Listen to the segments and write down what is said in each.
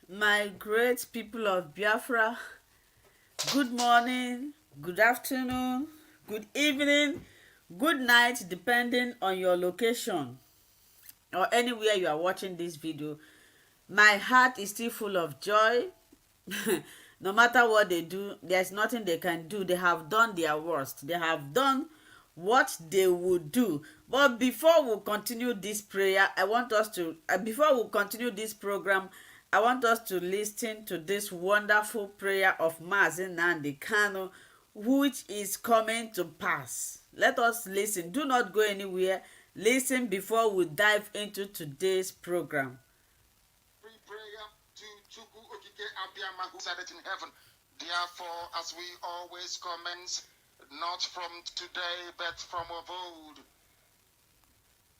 My great people of Biafra, good morning, good afternoon, good evening, good night, depending on your location or anywhere you are watching this video. My heart is still full of joy. No matter what they do, there's nothing they can do. They have done their worst. They have done what they would do. But before we continue this prayer, I want us to, before we continue this program, I want us to listen to this wonderful prayer of Nnamdi Kanu, which is coming to pass. Let us listen. Do not go anywhere. Listen before we dive into today's program. Prayer to Chukwu Okike Abiyama who said it in heaven. Therefore, as we always commence, not from today, but from of old.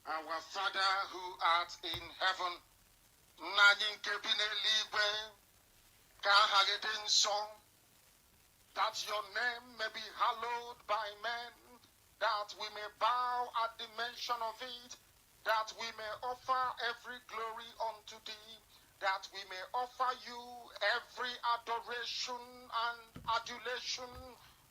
Our Father who art in heaven, Nna nke bi n'eluigwe, ka aha gị dị nsọ, that your name may be hallowed by men, that we may bow at the mention of it, that we may offer every glory unto thee, that we may offer you every adoration and adulation,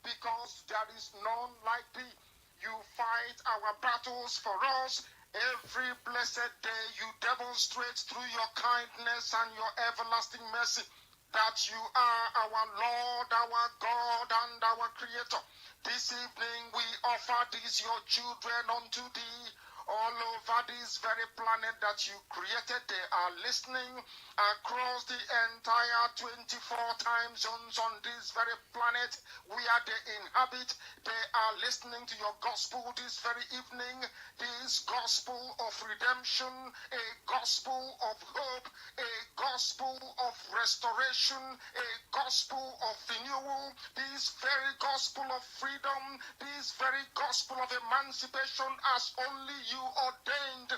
because there is none like thee. You fight our battles for us. Every blessed day you demonstrate through your kindness and your everlasting mercy that you are our Lord, our God, and our Creator. This evening we offer these your children unto thee. All over this very planet that you created, they are listening across the entire 24 time zones on this very planet where they inhabit. They are listening to your gospel this very evening, this gospel of redemption, a gospel of hope, a gospel of restoration, a gospel of renewal, this very gospel of freedom, this very gospel of emancipation as only you ordained.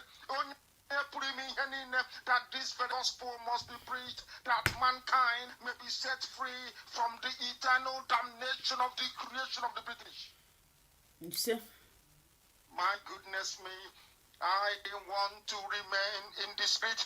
That this very gospel must be preached, that mankind may be set free from the eternal damnation of the creation of the British. You see? My goodness me, I want to remain in the spirit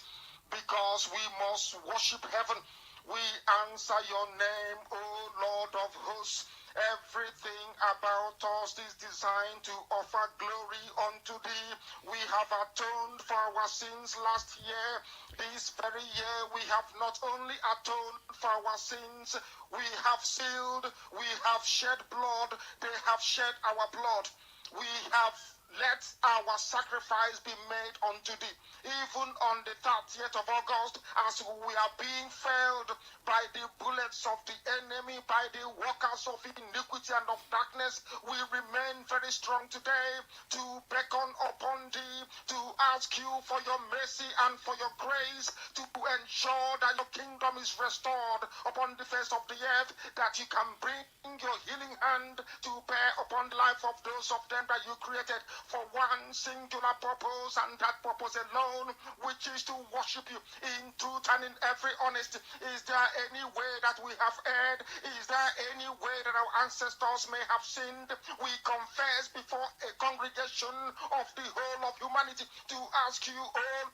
because we must worship heaven. We answer your name, O Lord of hosts. Everything about us is designed to offer glory unto thee. We have atoned for our sins last year. This very year we have not only atoned for our sins, we have sealed, we have shed blood, they have shed our blood. We have let our sacrifice be made unto thee. Even on the 30th of August, as we are being felled by the bullets of the enemy, by the workers of iniquity and of darkness, we remain very strong today to beckon upon thee, to ask you for your mercy and for your grace, to ensure that your kingdom is restored upon the face of the earth, that you can bring your healing hand to bear upon the life of those of them that you created for one singular purpose, and that purpose alone, which is to worship you in truth and in every honesty. Is there any way that we have erred? Is there any way that our ancestors may have sinned? We confess before a congregation of the whole of humanity to ask you, oh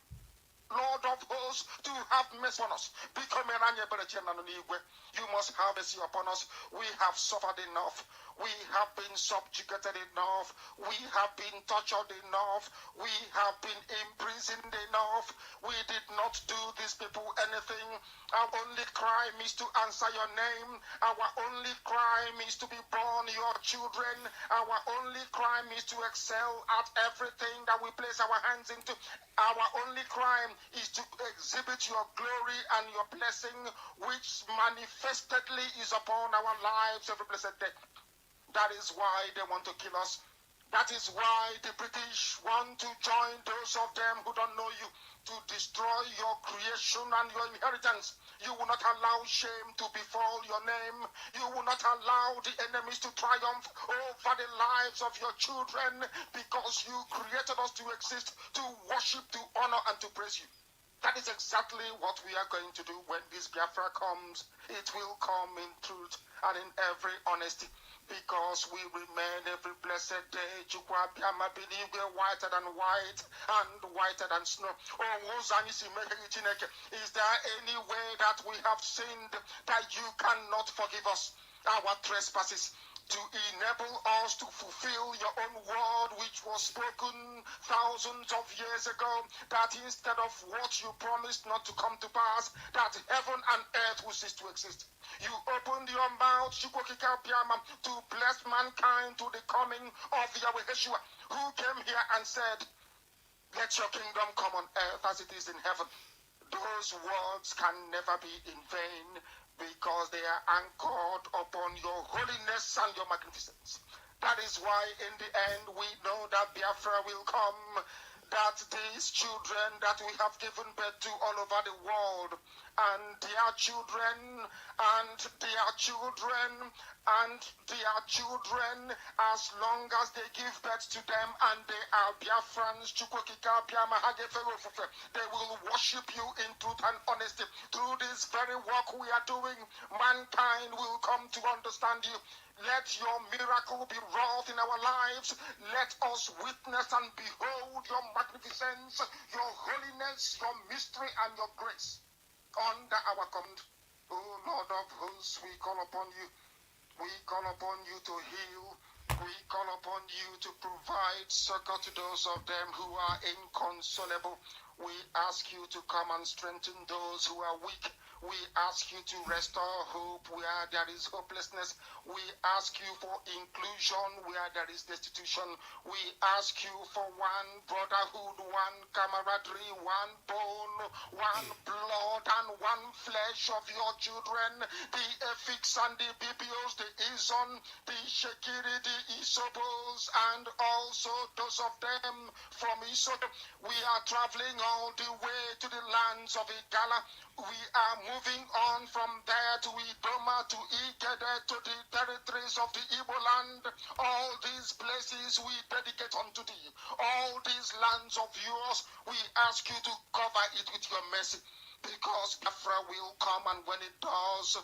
Lord of hosts, to have mercy on us. You must have mercy upon us. We have suffered enough. We have been subjugated enough. We have been tortured enough. We have been imprisoned enough. We did not do these people anything. Our only crime is to answer your name. Our only crime is to be born your children. Our only crime is to excel at everything that we place our hands into. Our only crime is to exhibit your glory and your blessing, which manifestedly is upon our lives every blessed day. That is why they want to kill us. That is why the British want to join those of them who don't know you to destroy your creation and your inheritance. You will not allow shame to befall your name. You will not allow the enemies to triumph over the lives of your children, because you created us to exist, to worship, to honor, and to praise you. That is exactly what we are going to do when this Biafra comes. It will come in truth and in every honesty, because we remain every blessed day whiter than white and whiter than snow. Is there any way that we have sinned that you cannot forgive us our trespasses, to enable us to fulfill your own word, which was spoken thousands of years ago, that instead of what you promised not to come to pass, that heaven and earth will cease to exist. You opened your mouth to bless mankind to the coming of Yahweh Yeshua, who came here and said, let your kingdom come on earth as it is in heaven. Those words can never be in vain, because they are anchored upon your holiness and your magnificence. That is why in the end we know that Biafra will come, that these children that we have given birth to all over the world, and their children, and their children, and their children, as long as they give birth to them and they are Biafrans, they will worship you in truth and honesty. Through this very work we are doing, mankind will come to understand you. Let your miracle be wrought in our lives. Let us witness and behold your magnificence, your holiness, your mystery, and your grace under our command. O Lord of hosts, we call upon you. We call upon you to heal. We call upon you to provide succor to those of them who are inconsolable. We ask you to come and strengthen those who are weak. We ask you to restore hope where there is hopelessness. We ask you for inclusion where there is destitution. We ask you for one brotherhood, one camaraderie, one bone, one blood, and one flesh of your children. The Efiks and the BBOs, the Izon, the Shekiri, the Isobos, and also those of them from Isoto. We are traveling all the way to the lands of Igala. We are moving on from there to Idoma, to Ikede, to the territories of the Igbo land. All these places we dedicate unto thee. All these lands of yours, we ask you to cover it with your mercy, because Biafra will come, and when it does,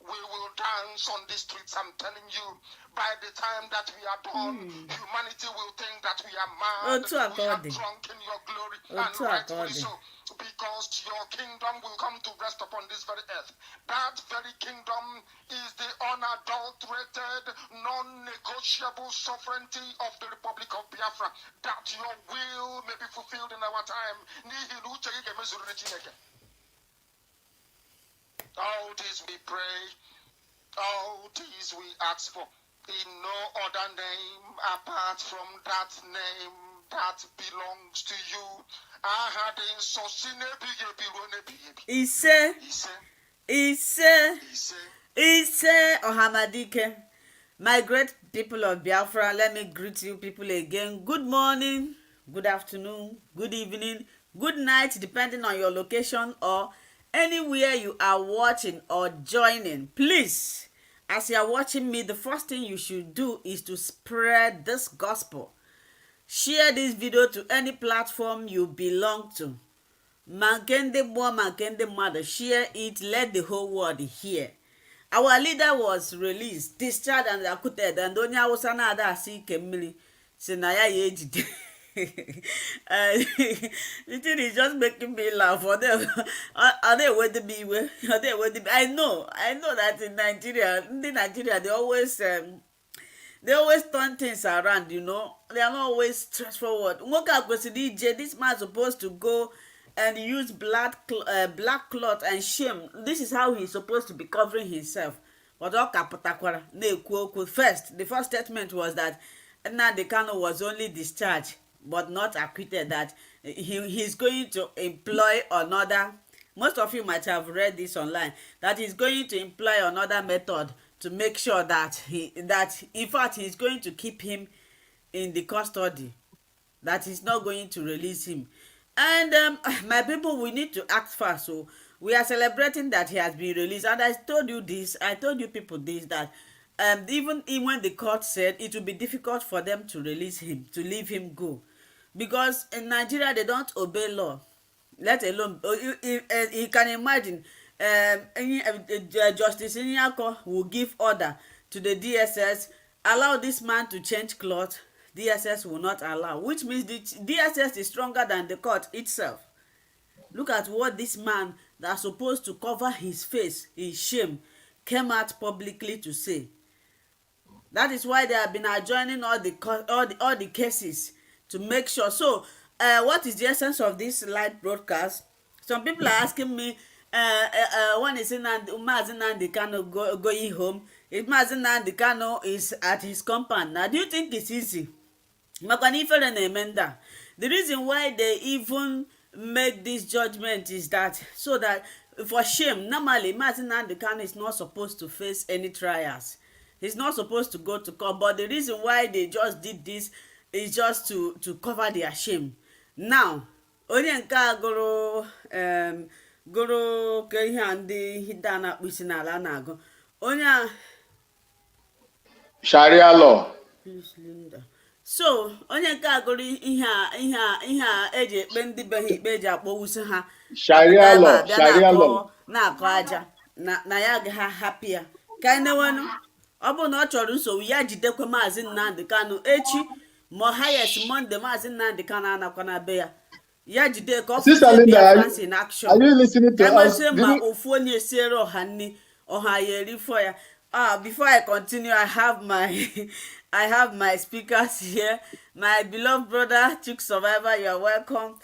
We will dance on the streets, I'm telling you. By the time that we are done, humanity will think that we are mad. We are drunk in your glory, and rightfully so. Because your kingdom will come to rest upon this very earth. That very kingdom is the unadulterated, non-negotiable sovereignty of the Republic of Biafra. That your will may be fulfilled in our time. All this we pray, all this we ask for, in no other name apart from that name that belongs to you. I had in Ise Ohamadike. My great people of Biafra, let me greet you people again. Good morning, good afternoon, good evening, good night, depending on your location or anywhere you are watching or joining. Please, as you are watching me, the first thing you should do is to spread this gospel. Share this video to any platform you belong to. Makende Bo, Makende Mother, share it, let the whole world hear. Our leader was released, discharged and acquitted, and onye Hausa na-ada asị ike mmiri si na ya ejide. The thing is just making me laugh. Are they with me? I know that in Nigeria, they always turn things around, you know. They are not always straightforward. This man is supposed to go and use black cloth and shame. This is how he's supposed to be covering himself. But first, the first statement was that Nnamdi Kanu was only discharged but not acquitted, that he's going to employ another. Most of you might have read this online, that he's going to employ another method to make sure that in fact he's going to keep him in the custody, that he's not going to release him. And my people, we need to act fast. So we are celebrating that he has been released. And I told you people this, that even when the court said it will be difficult for them to release him, to leave him go, because in Nigeria they don't obey law, let alone you can imagine. Justice Inyako will give order to the DSS, allow this man to change cloth. DSS will not allow, which means the DSS is stronger than the court itself. Look at what this man that's supposed to cover his face in shame came out publicly to say. That is why they have been adjourning all the cases to make sure. So what is the essence of this live broadcast? Some people are asking me, when is Nnamdi Kanu going home? If Nnamdi Kanu is at his compound, now do you think it's easy? The reason why they even make this judgment is that so that, for shame, normally Nnamdi Kanu is not supposed to face any trials. He's not supposed to go to court. But the reason why they just did this is just to cover their shame. Now, onye nke a gụrụ ka ihe a ndị hida na-akpụ isi n'ala na-agụ onye Sharia law. So onye nke a gụrụ ihe a eji ekpe ndị be ha ikpe eji akpọwusi ha Sharia law na-akọ aja na ya agaghị hapụ ya ka anyị na-enwenu. Ọ bụrụ na ọ chọrọ nsogbu ya jidekwe maazị Nnamdi Kanu echi ma highest Monday. Maazị Nnamdi Kanu anakwa na be ya jide ka ọ fụzie Biafran in action. Are you listening to us? Ma ofu onye siere ọha nni ọha ya erifo ya. Before I continue, I have my speakers here. My beloved brother Chick Survivor, you are welcome,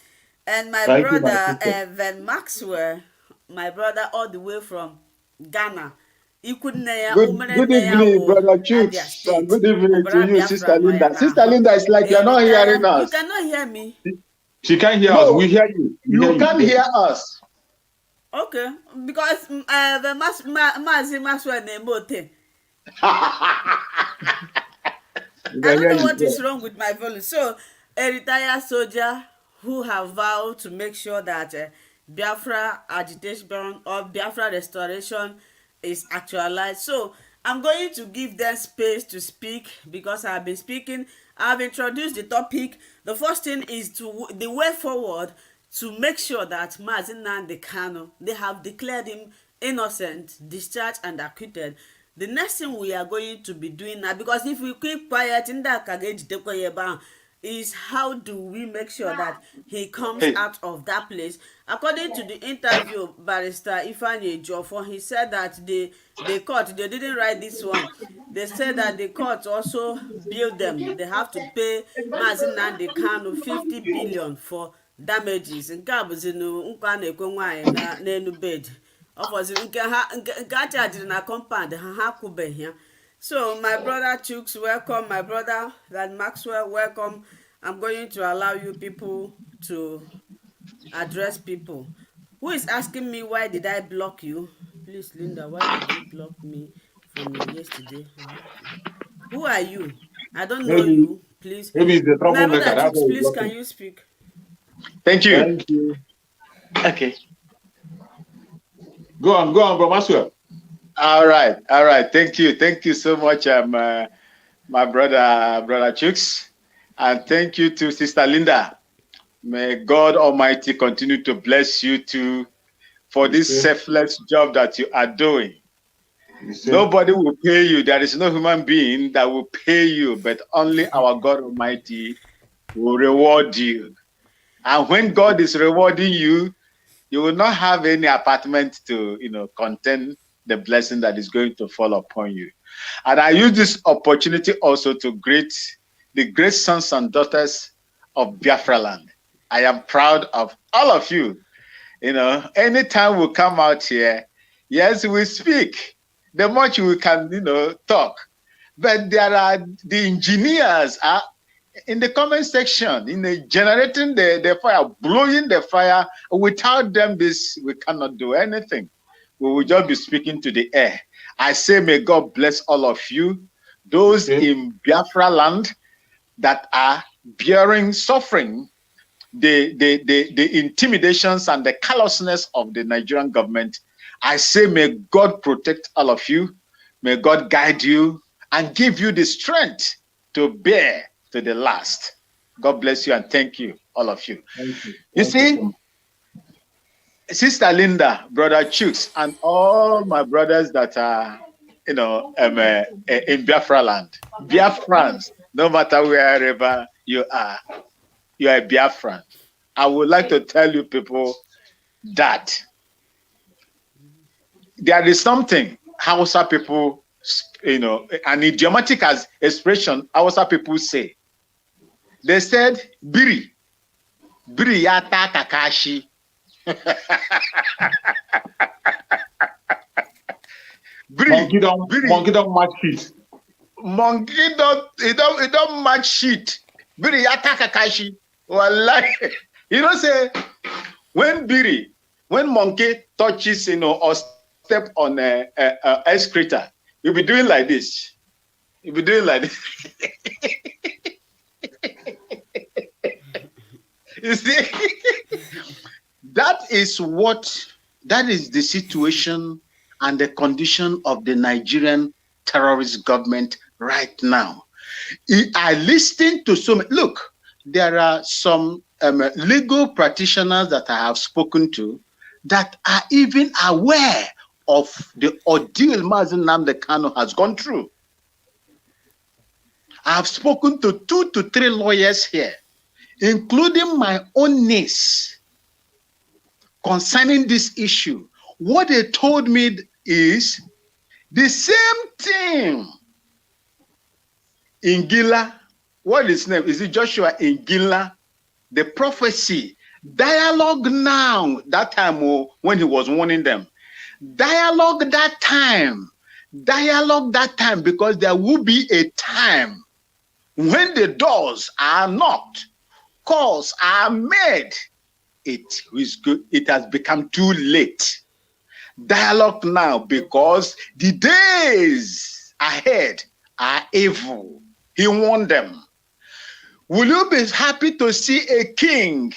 and my brother Evan Maxwell, my brother all the way from Ghana. Good evening, brother Chooks. Good evening to you, Sister Linda. Sister Linda, it's like you're not hearing us. You cannot hear me. She can't hear us. We hear you. You can't hear us. Okay, because the Mazi Maxwell Nemote. I don't know what is wrong with my volume. So, a retired soldier who have vowed to make sure that Biafra agitation or Biafra restoration is actualized. So I'm going to give them space to speak because I've been speaking. I've introduced the topic. The first thing is the way forward to make sure that Nnamdi Kanu, they have declared him innocent, discharged, and acquitted. The next thing we are going to be doing now, because if we keep quiet in that is how do we make sure that he comes Hey, out of that place. According to the interview, barrister Ifeanyi Ejiofor, he said that the court, they didn't write this one. They said that the court also billed them. They have to pay Nnamdi Kanu 50 billion for damages. Nke a bụzi nkwa a na-ekwe nwaanyị n'elu bed. Ọ fọziri nke a chajiri na compound ha kwụbeghị ya. So my brother Chooks, welcome. My brother Maxwell, welcome. I'm going to allow you people to address people. Who is asking me why did I block you? Please, Linda, why did you block me from yesterday? Who are you? I don't know you. Please. maybe it's the My troublemaker. brother That's Chooks, why he's please, can blocking. you speak? Thank you. Thank you. Okay. Go on, bro, Maswell. All right. Thank you so much, my brother Chooks, and thank you to Sister Linda. May God Almighty continue to bless you too for this selfless job that you are doing. Nobody will pay you. There is no human being that will pay you, but only our God Almighty will reward you. And when God is rewarding you, you will not have any apartment to, contain the blessing that is going to fall upon you. And I use this opportunity also to greet the great sons and daughters of Biafra land. I am proud of all of you. Anytime we come out here, yes, we speak. The much we can, talk. But there are the engineers are in the comment section, generating the fire, blowing the fire. Without them, we cannot do anything. We will just be speaking to the air. I say, may God bless all of you, those in Biafra land that are suffering the intimidations and the callousness of the Nigerian government. I say, may God protect all of you. May God guide you and give you the strength to bear to the last. God bless you and thank you, all of you. You see, Sister Linda, Brother Chooks, and all my brothers that are, in Biafra land, Biafrans, no matter wherever you are a Biafran. I would like to tell you people that there is something Hausa people, an idiomatic as expression Hausa people say. They said, Biri yata kakashi. Monkey don't match shit. Monkey don't match shit. Biri yata kakashi. Wallahi. Say, when monkey touches, or step on a excreta, you'll be doing like this. You'll be doing like this. You see, that is the situation and the condition of the Nigerian terrorist government right now. I listened to look, there are some legal practitioners that I have spoken to that are even aware of the ordeal Mazi Nnamdi Kanu has gone through. I have spoken to 2 to 3 lawyers here, including my own niece, concerning this issue. What they told me is the same thing in Gila. What is his name? Is it Joshua in Gila? The prophecy. Dialogue now, that time when he was warning them. Dialogue that time, because there will be a time when the doors are knocked, calls are made. It has become too late. Dialogue now, because the days ahead are evil. He warned them. Will you be happy to see a king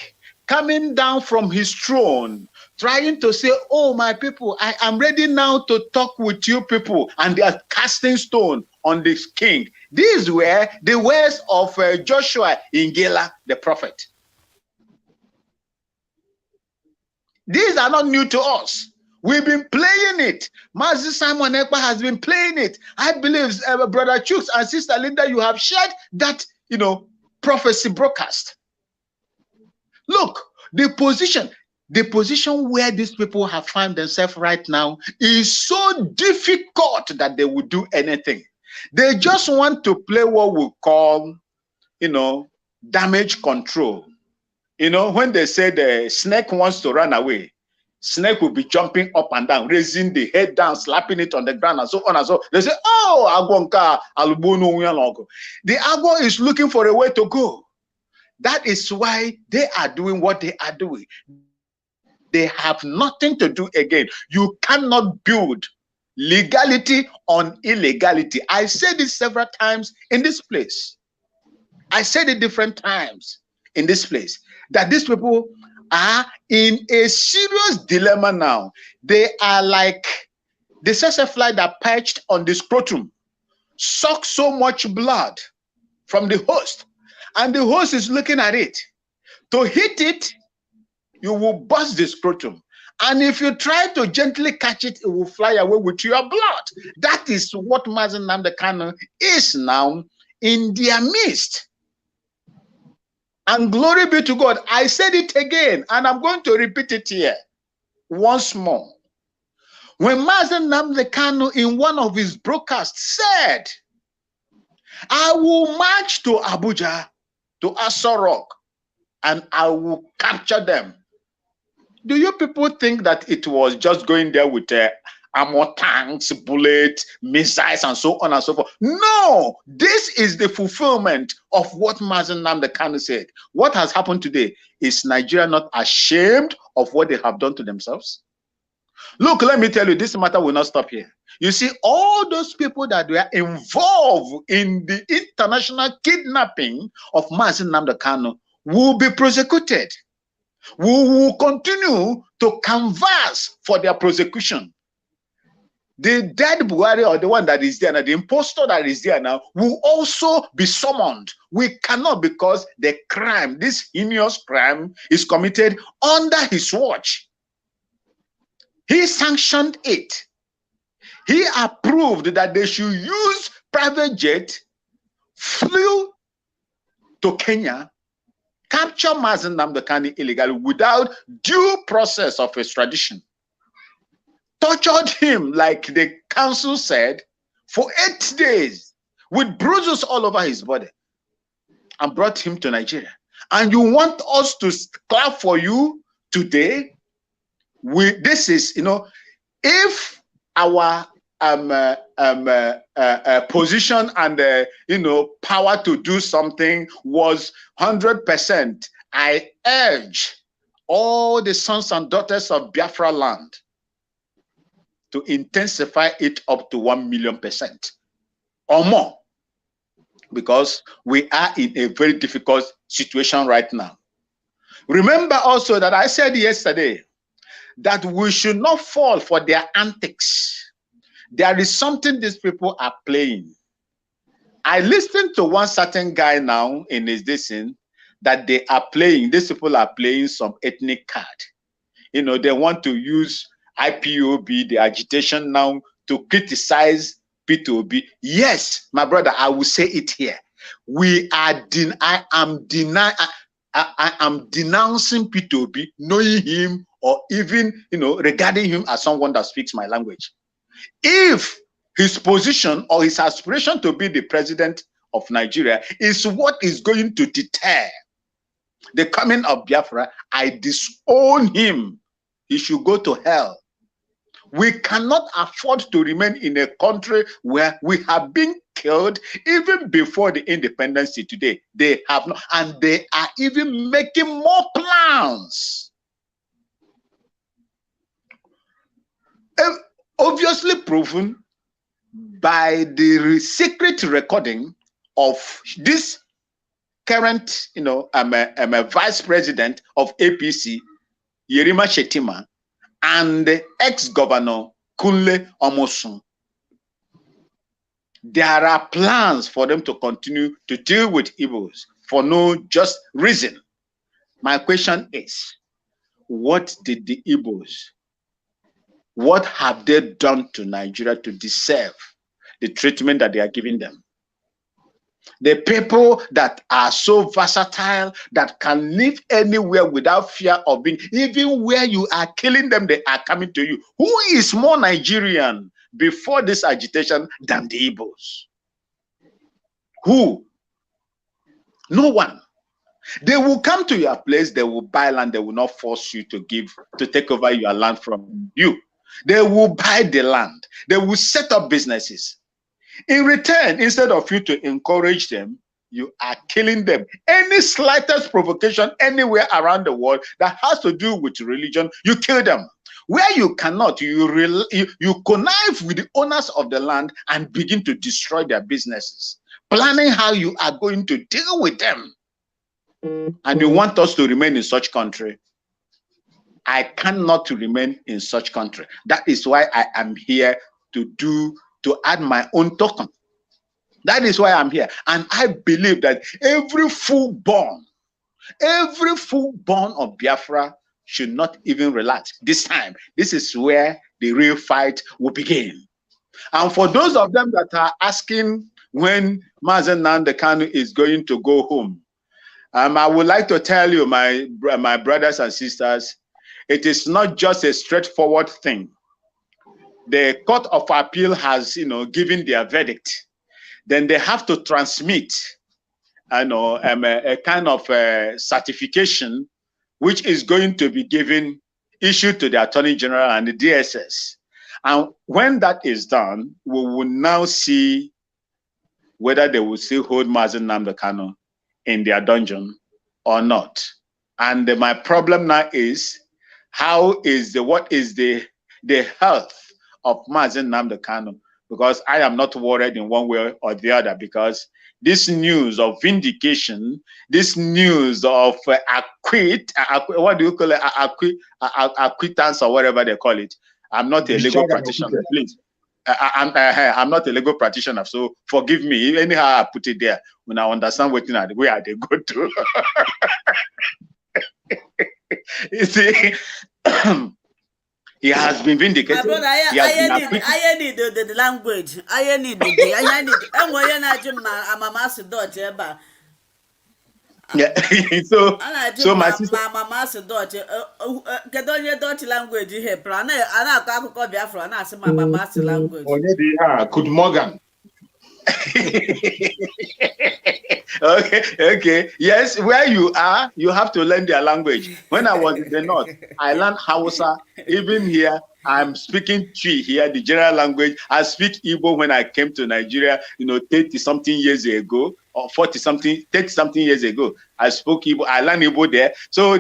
coming down from his throne, trying to say, oh, my people, I am ready now to talk with you people, and they are casting stone on this king? These were the words of Joshua in Gila, the prophet. These are not new to us. We've been playing it. Mazi Simon Ekpa has been playing it. I believe, Brother Chooks and Sister Linda, you have shared that, prophecy broadcast. Look, the position where these people have found themselves right now is so difficult that they would do anything. They just want to play what we call, damage control. When they say the snake wants to run away, snake will be jumping up and down, raising the head down, slapping it on the ground, and so on and so on. They say, oh, Agonka, Alubono. The Agwo is looking for a way to go. That is why they are doing what they are doing. They have nothing to do again. You cannot build legality on illegality. I said this several times in this place. I said it different times in this place, that these people are in a serious dilemma now. They are like the fly that perched on the scrotum, sucked so much blood from the host, and the host is looking at it. To hit it, you will burst the scrotum. And if you try to gently catch it, it will fly away with your blood. That is what Nnamdi Kanu is now in their midst. And glory be to God. I said it again, and I'm going to repeat it here once more. When Nnamdi Kanu in one of his broadcasts said, I will march to Abuja, to Aso Rock, and I will capture them. Do you people think that it was just going there with armor tanks, bullets, missiles, and so on and so forth? No, this is the fulfillment of what Nnamdi Kanu said. What has happened today? Is Nigeria not ashamed of what they have done to themselves? Look, let me tell you, this matter will not stop here. You see, all those people that were involved in the international kidnapping of Nnamdi Kanu will be prosecuted. We will continue to canvass for their prosecution. The dead Buhari, or the one that is there now, the impostor that is there now, will also be summoned. We cannot, because the crime, this heinous crime, is committed under his watch. He sanctioned it. He approved that they should use private jet, flew to Kenya, capture Nnamdi Kanu illegally without due process of extradition, tortured him, like the council said, for 8 days with bruises all over his body, and brought him to Nigeria. And you want us to clap for you today? This is, if our position and power to do something was 100%, I urge all the sons and daughters of Biafra land to intensify it up to 1,000,000% or more, because we are in a very difficult situation right now. Remember also that I said yesterday that we should not fall for their antics. There is something these people are playing. I listened to one certain guy now in his dissing that they are playing, these people are playing some ethnic card. They want to use IPOB, the agitation now, to criticize P2B. Yes, my brother, I will say it here. I am denouncing P2B, knowing him, or even, regarding him as someone that speaks my language. If his position or his aspiration to be the president of Nigeria is what is going to deter the coming of Biafra, I disown him. He should go to hell. We cannot afford to remain in a country where we have been killed even before the independence today. They have not, and they are even making more plans. Obviously proven by the secret recording of this current, vice president of APC, Yerima Shetima, and the ex-governor Kunle Omosun. There are plans for them to continue to deal with Igbos for no just reason. My question is, what did the Igbos, what have they done to Nigeria to deserve the treatment that they are giving them? The people that are so versatile, that can live anywhere without fear of being, even where you are killing them, they are coming to you. Who is more Nigerian before this agitation than the Igbos? Who? No one. They will come to your place, they will buy land, they will not force you to take over your land from you. They will buy the land, they will set up businesses. In return, instead of you to encourage them, you are killing them. Any slightest provocation anywhere around the world that has to do with religion, you kill them. Where you cannot, you connive with the owners of the land and begin to destroy their businesses, planning how you are going to deal with them. And you want us to remain in such country. I cannot remain in such country. That is why I am here to add my own token. That is why I'm here. And I believe that every fool born of Biafra should not even relax. This time, this is where the real fight will begin. And for those of them that are asking when Nnamdi Kanu is going to go home, I would like to tell you, my brothers and sisters, it is not just a straightforward thing. The Court of Appeal has, given their verdict. Then they have to transmit, a kind of certification, which is going to be issued to the Attorney General and the DSS. And when that is done, we will now see whether they will still hold Nnamdi Kanu in their dungeon or not. And my problem now is, what is the health of Nnamdi Kanu? Because I am not worried in one way or the other, because this news of vindication, this news of what do you call it, acquittance or whatever they call it. I'm not a legal practitioner, please. I'm not a legal practitioner, so forgive me. Anyhow, I put it there when I understand what where they go to. You see, he has been vindicated. My brother, I need the language. I need yeah. so my sister, mama said Dutch. Get on your Dutch language here. Plan. I can't call Biafran. I say my mama's language. Good Morgan. Okay. Yes, where you are, you have to learn their language. When I was in the north, I learned Hausa. Even here, I'm speaking Twi here, the general language. I speak Igbo when I came to Nigeria, 30-something years ago, or 30-something years ago. I spoke Igbo. I learned Igbo there. So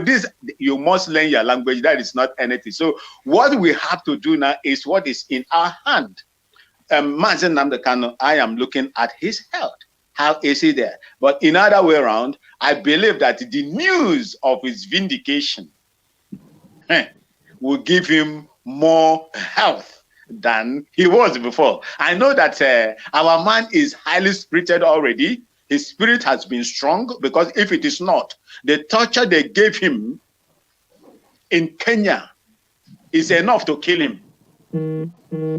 you must learn your language. That is not anything. So what we have to do now is what is in our hand. Nnamdi Kanu, I am looking at his health. How is he there? But in other way around, I believe that the news of his vindication will give him more health than he was before. I know that our man is highly spirited already. His spirit has been strong, because if it is not, the torture they gave him in Kenya is enough to kill him.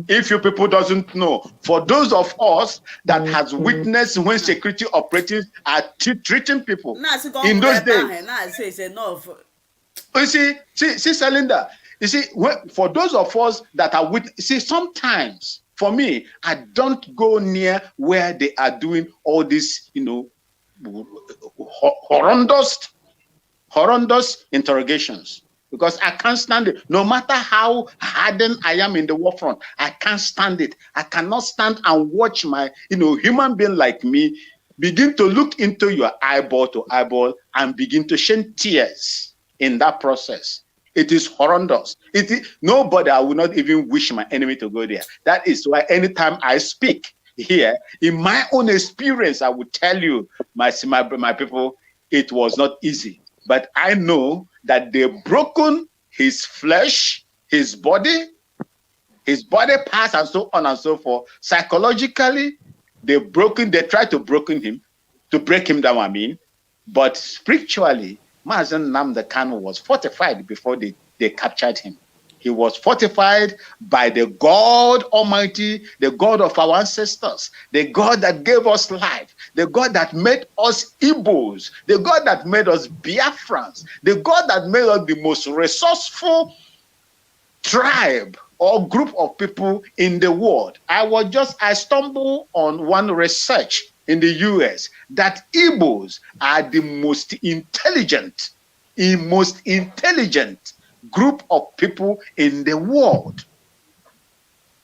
If you people doesn't know, for those of us that has witnessed when security operatives are treating people in those days, enough. You see, Linda, you see, for those of us that are sometimes, for me, I don't go near where they are doing all this, horrendous interrogations. Because I can't stand it. No matter how hardened I am in the war front, I can't stand it. I cannot stand and watch my, human being like me begin to look into your eyeball to eyeball and begin to shed tears in that process. It is horrendous. Nobody, I would not even wish my enemy to go there. That is why anytime I speak here, in my own experience, I would tell you, my people, it was not easy. But I know that they've broken his flesh, his body parts, and so on and so forth. Psychologically, they tried to break him down, but spiritually, Mazen Nnamdi Kanu was fortified before they captured him. He was fortified by the God Almighty, the God of our ancestors, the God that gave us life, the God that made us Igbos, the God that made us Biafrans, the God that made us the most resourceful tribe or group of people in the world. I stumbled on one research in the US that Igbos are the most intelligent group of people in the world.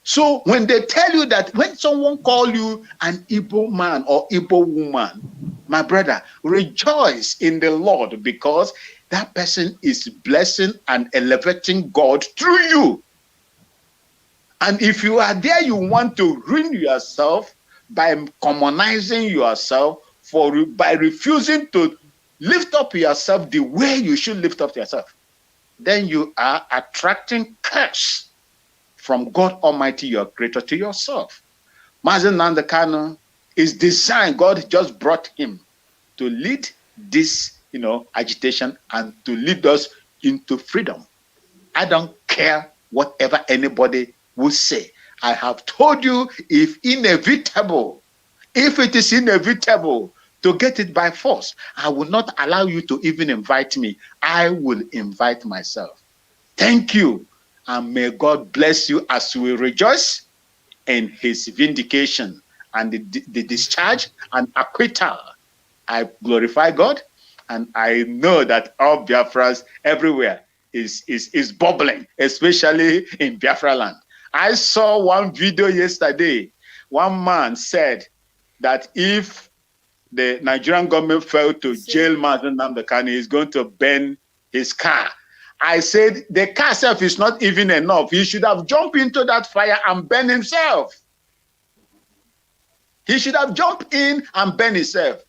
So when they tell you that, when someone call you an Igbo man or Igbo woman, my brother, rejoice in the Lord, because that person is blessing and elevating God through you. And if you are there, you want to ruin yourself by commonizing yourself, by refusing to lift up yourself the way you should lift up yourself, then you are attracting curse from God Almighty, your creator, to yourself. Mazen Nnamdi Kanu is designed, God just brought him to lead this, agitation and to lead us into freedom. I don't care whatever anybody will say. I have told you, if it is inevitable to get it by force, I will not allow you to even invite me. I will invite myself. Thank you, and may God bless you as we rejoice in his vindication and the discharge and acquittal. I glorify God, and I know that all Biafrans everywhere is bubbling, especially in Biafra land. I saw one video yesterday. One man said that if the Nigerian government failed to jail Mazen Nnamdi Kanu, he's going to burn his car. I said the car itself is not even enough. He should have jumped into that fire and burned himself. He should have jumped in and burned himself.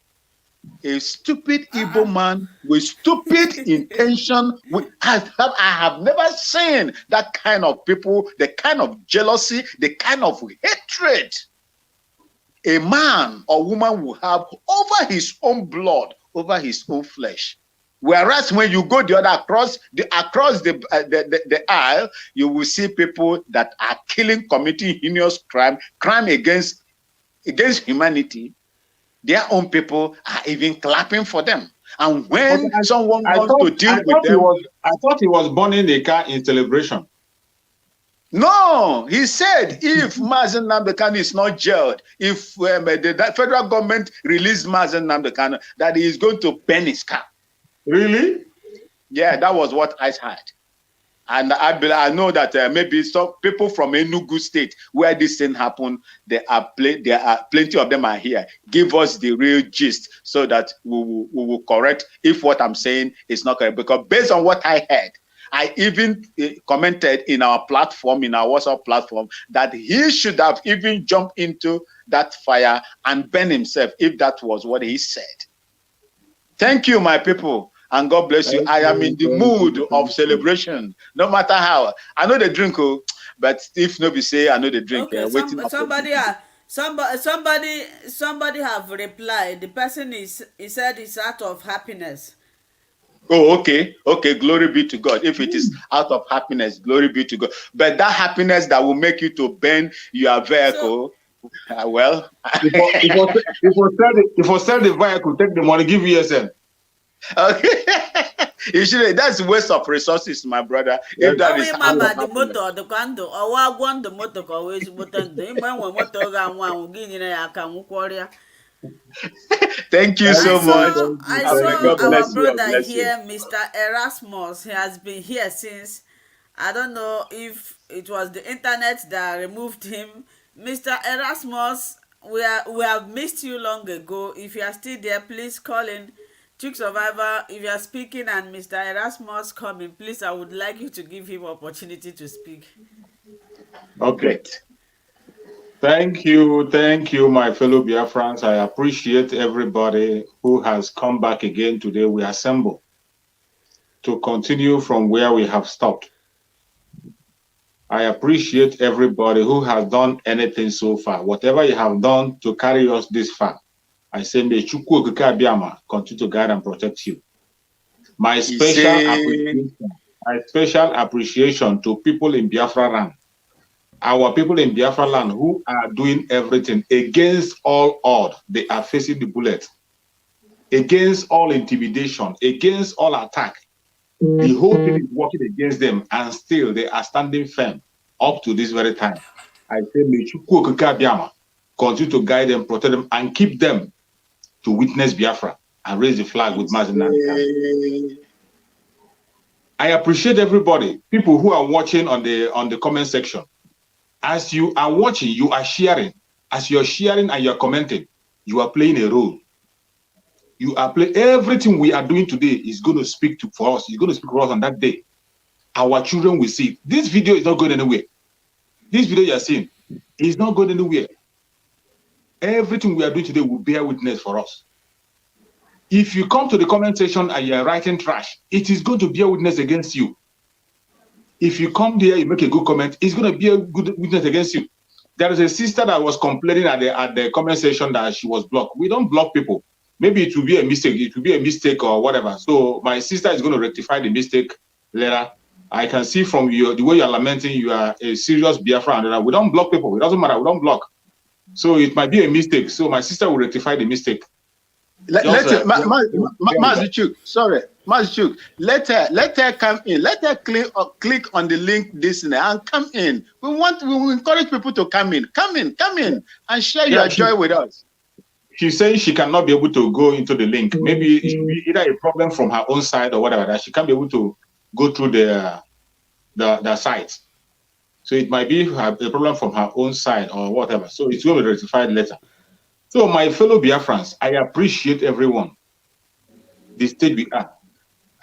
A stupid Igbo man with stupid intention. I have never seen that kind of people, the kind of jealousy, the kind of hatred a man or woman will have over his own blood, over his own flesh. Whereas when you go the other across the aisle, you will see people that are killing, committing heinous crime against humanity. Their own people are even clapping for them. And when someone wants to deal with them, I thought he was burning a car in celebration. No, he said if Mazen Nnamdi Kanu is not jailed, if the federal government released Mazen Nnamdi Kanu, that he is going to burn his car. Really? Yeah, that was what I heard. And I know that maybe some people from Enugu State, where this thing happened, there are plenty of them are here. Give us the real gist so that we will correct if what I'm saying is not correct. Because based on what I heard, I even commented in our platform, in our WhatsApp platform, that he should have even jumped into that fire and burned himself if that was what he said. Thank you, my people, and God bless you. I am in the mood of celebration, no matter how. I know the drink, but if nobody say I know the drink, okay, somebody have replied. The person he said is out of happiness. Oh, okay. Glory be to God. If it is out of happiness, glory be to God. But that happiness that will make you to burn your vehicle, well, if you sell the vehicle, take the money, give ESN. Okay. You should. That's waste of resources, my brother. If that is mama the motor, the condo, or what one the motor always motor. Thank you so much. I saw our brother here, Mr. Erasmus. He has been here since. I don't know if it was the internet that removed him. Mr. Erasmus, we have missed you long ago. If you are still there, please call in. Chick Survivor, if you are speaking and Mr. Erasmus coming, please, I would like you to give him opportunity to speak. Okay. Thank you, my fellow Biafrans. I appreciate everybody who has come back again today. We assemble to continue from where we have stopped. I appreciate everybody who has done anything so far. Whatever you have done to carry us this far, I say, may Chukwu Okike Abiyama continue to guide and protect you. My special appreciation to people in Biafra land. Our people in Biafra land who are doing everything against all odds. They are facing the bullet. Against all intimidation, against all attack. The whole thing is working against them, and still they are standing firm up to this very time. I say, may Chukwu Okike Abiama continue to guide them, protect them, and keep them to witness Biafra and raise the flag with Mazi Nnamdi Kanu. I appreciate everybody, people who are watching on the comment section. As you are watching, you are sharing. As you're sharing and you're commenting, you are playing a role. You are playing everything we are doing today is going to speak for us. It's going to speak for us on that day. Our children will see. This video is not going anywhere. This video you are seeing is not going anywhere. Everything we are doing today will bear witness for us. If you come to the comment section and you are writing trash, it is going to bear witness against you. If you come there, you make a good comment, it's going to be a good witness against you. There is a sister that was complaining at the comment section that she was blocked. We don't block people. Maybe it will be a mistake. It will be a mistake or whatever. So my sister is going to rectify the mistake later. I can see from the way you are lamenting, you are a serious Biafran. We don't block people. It doesn't matter. We don't block. So it might be a mistake. So my sister will rectify the mistake. Mazichuk, sorry, Mazichuk, let her come in. Let her click on the link and come in. We encourage people to come in, and share your joy with us. She's saying she cannot be able to go into the link. Maybe it should be either a problem from her own side or whatever, that she can't be able to go through the site. So it might be a problem from her own side or whatever. So it's going to be rectified later. So my fellow Biafrans, I appreciate everyone. The stage we are.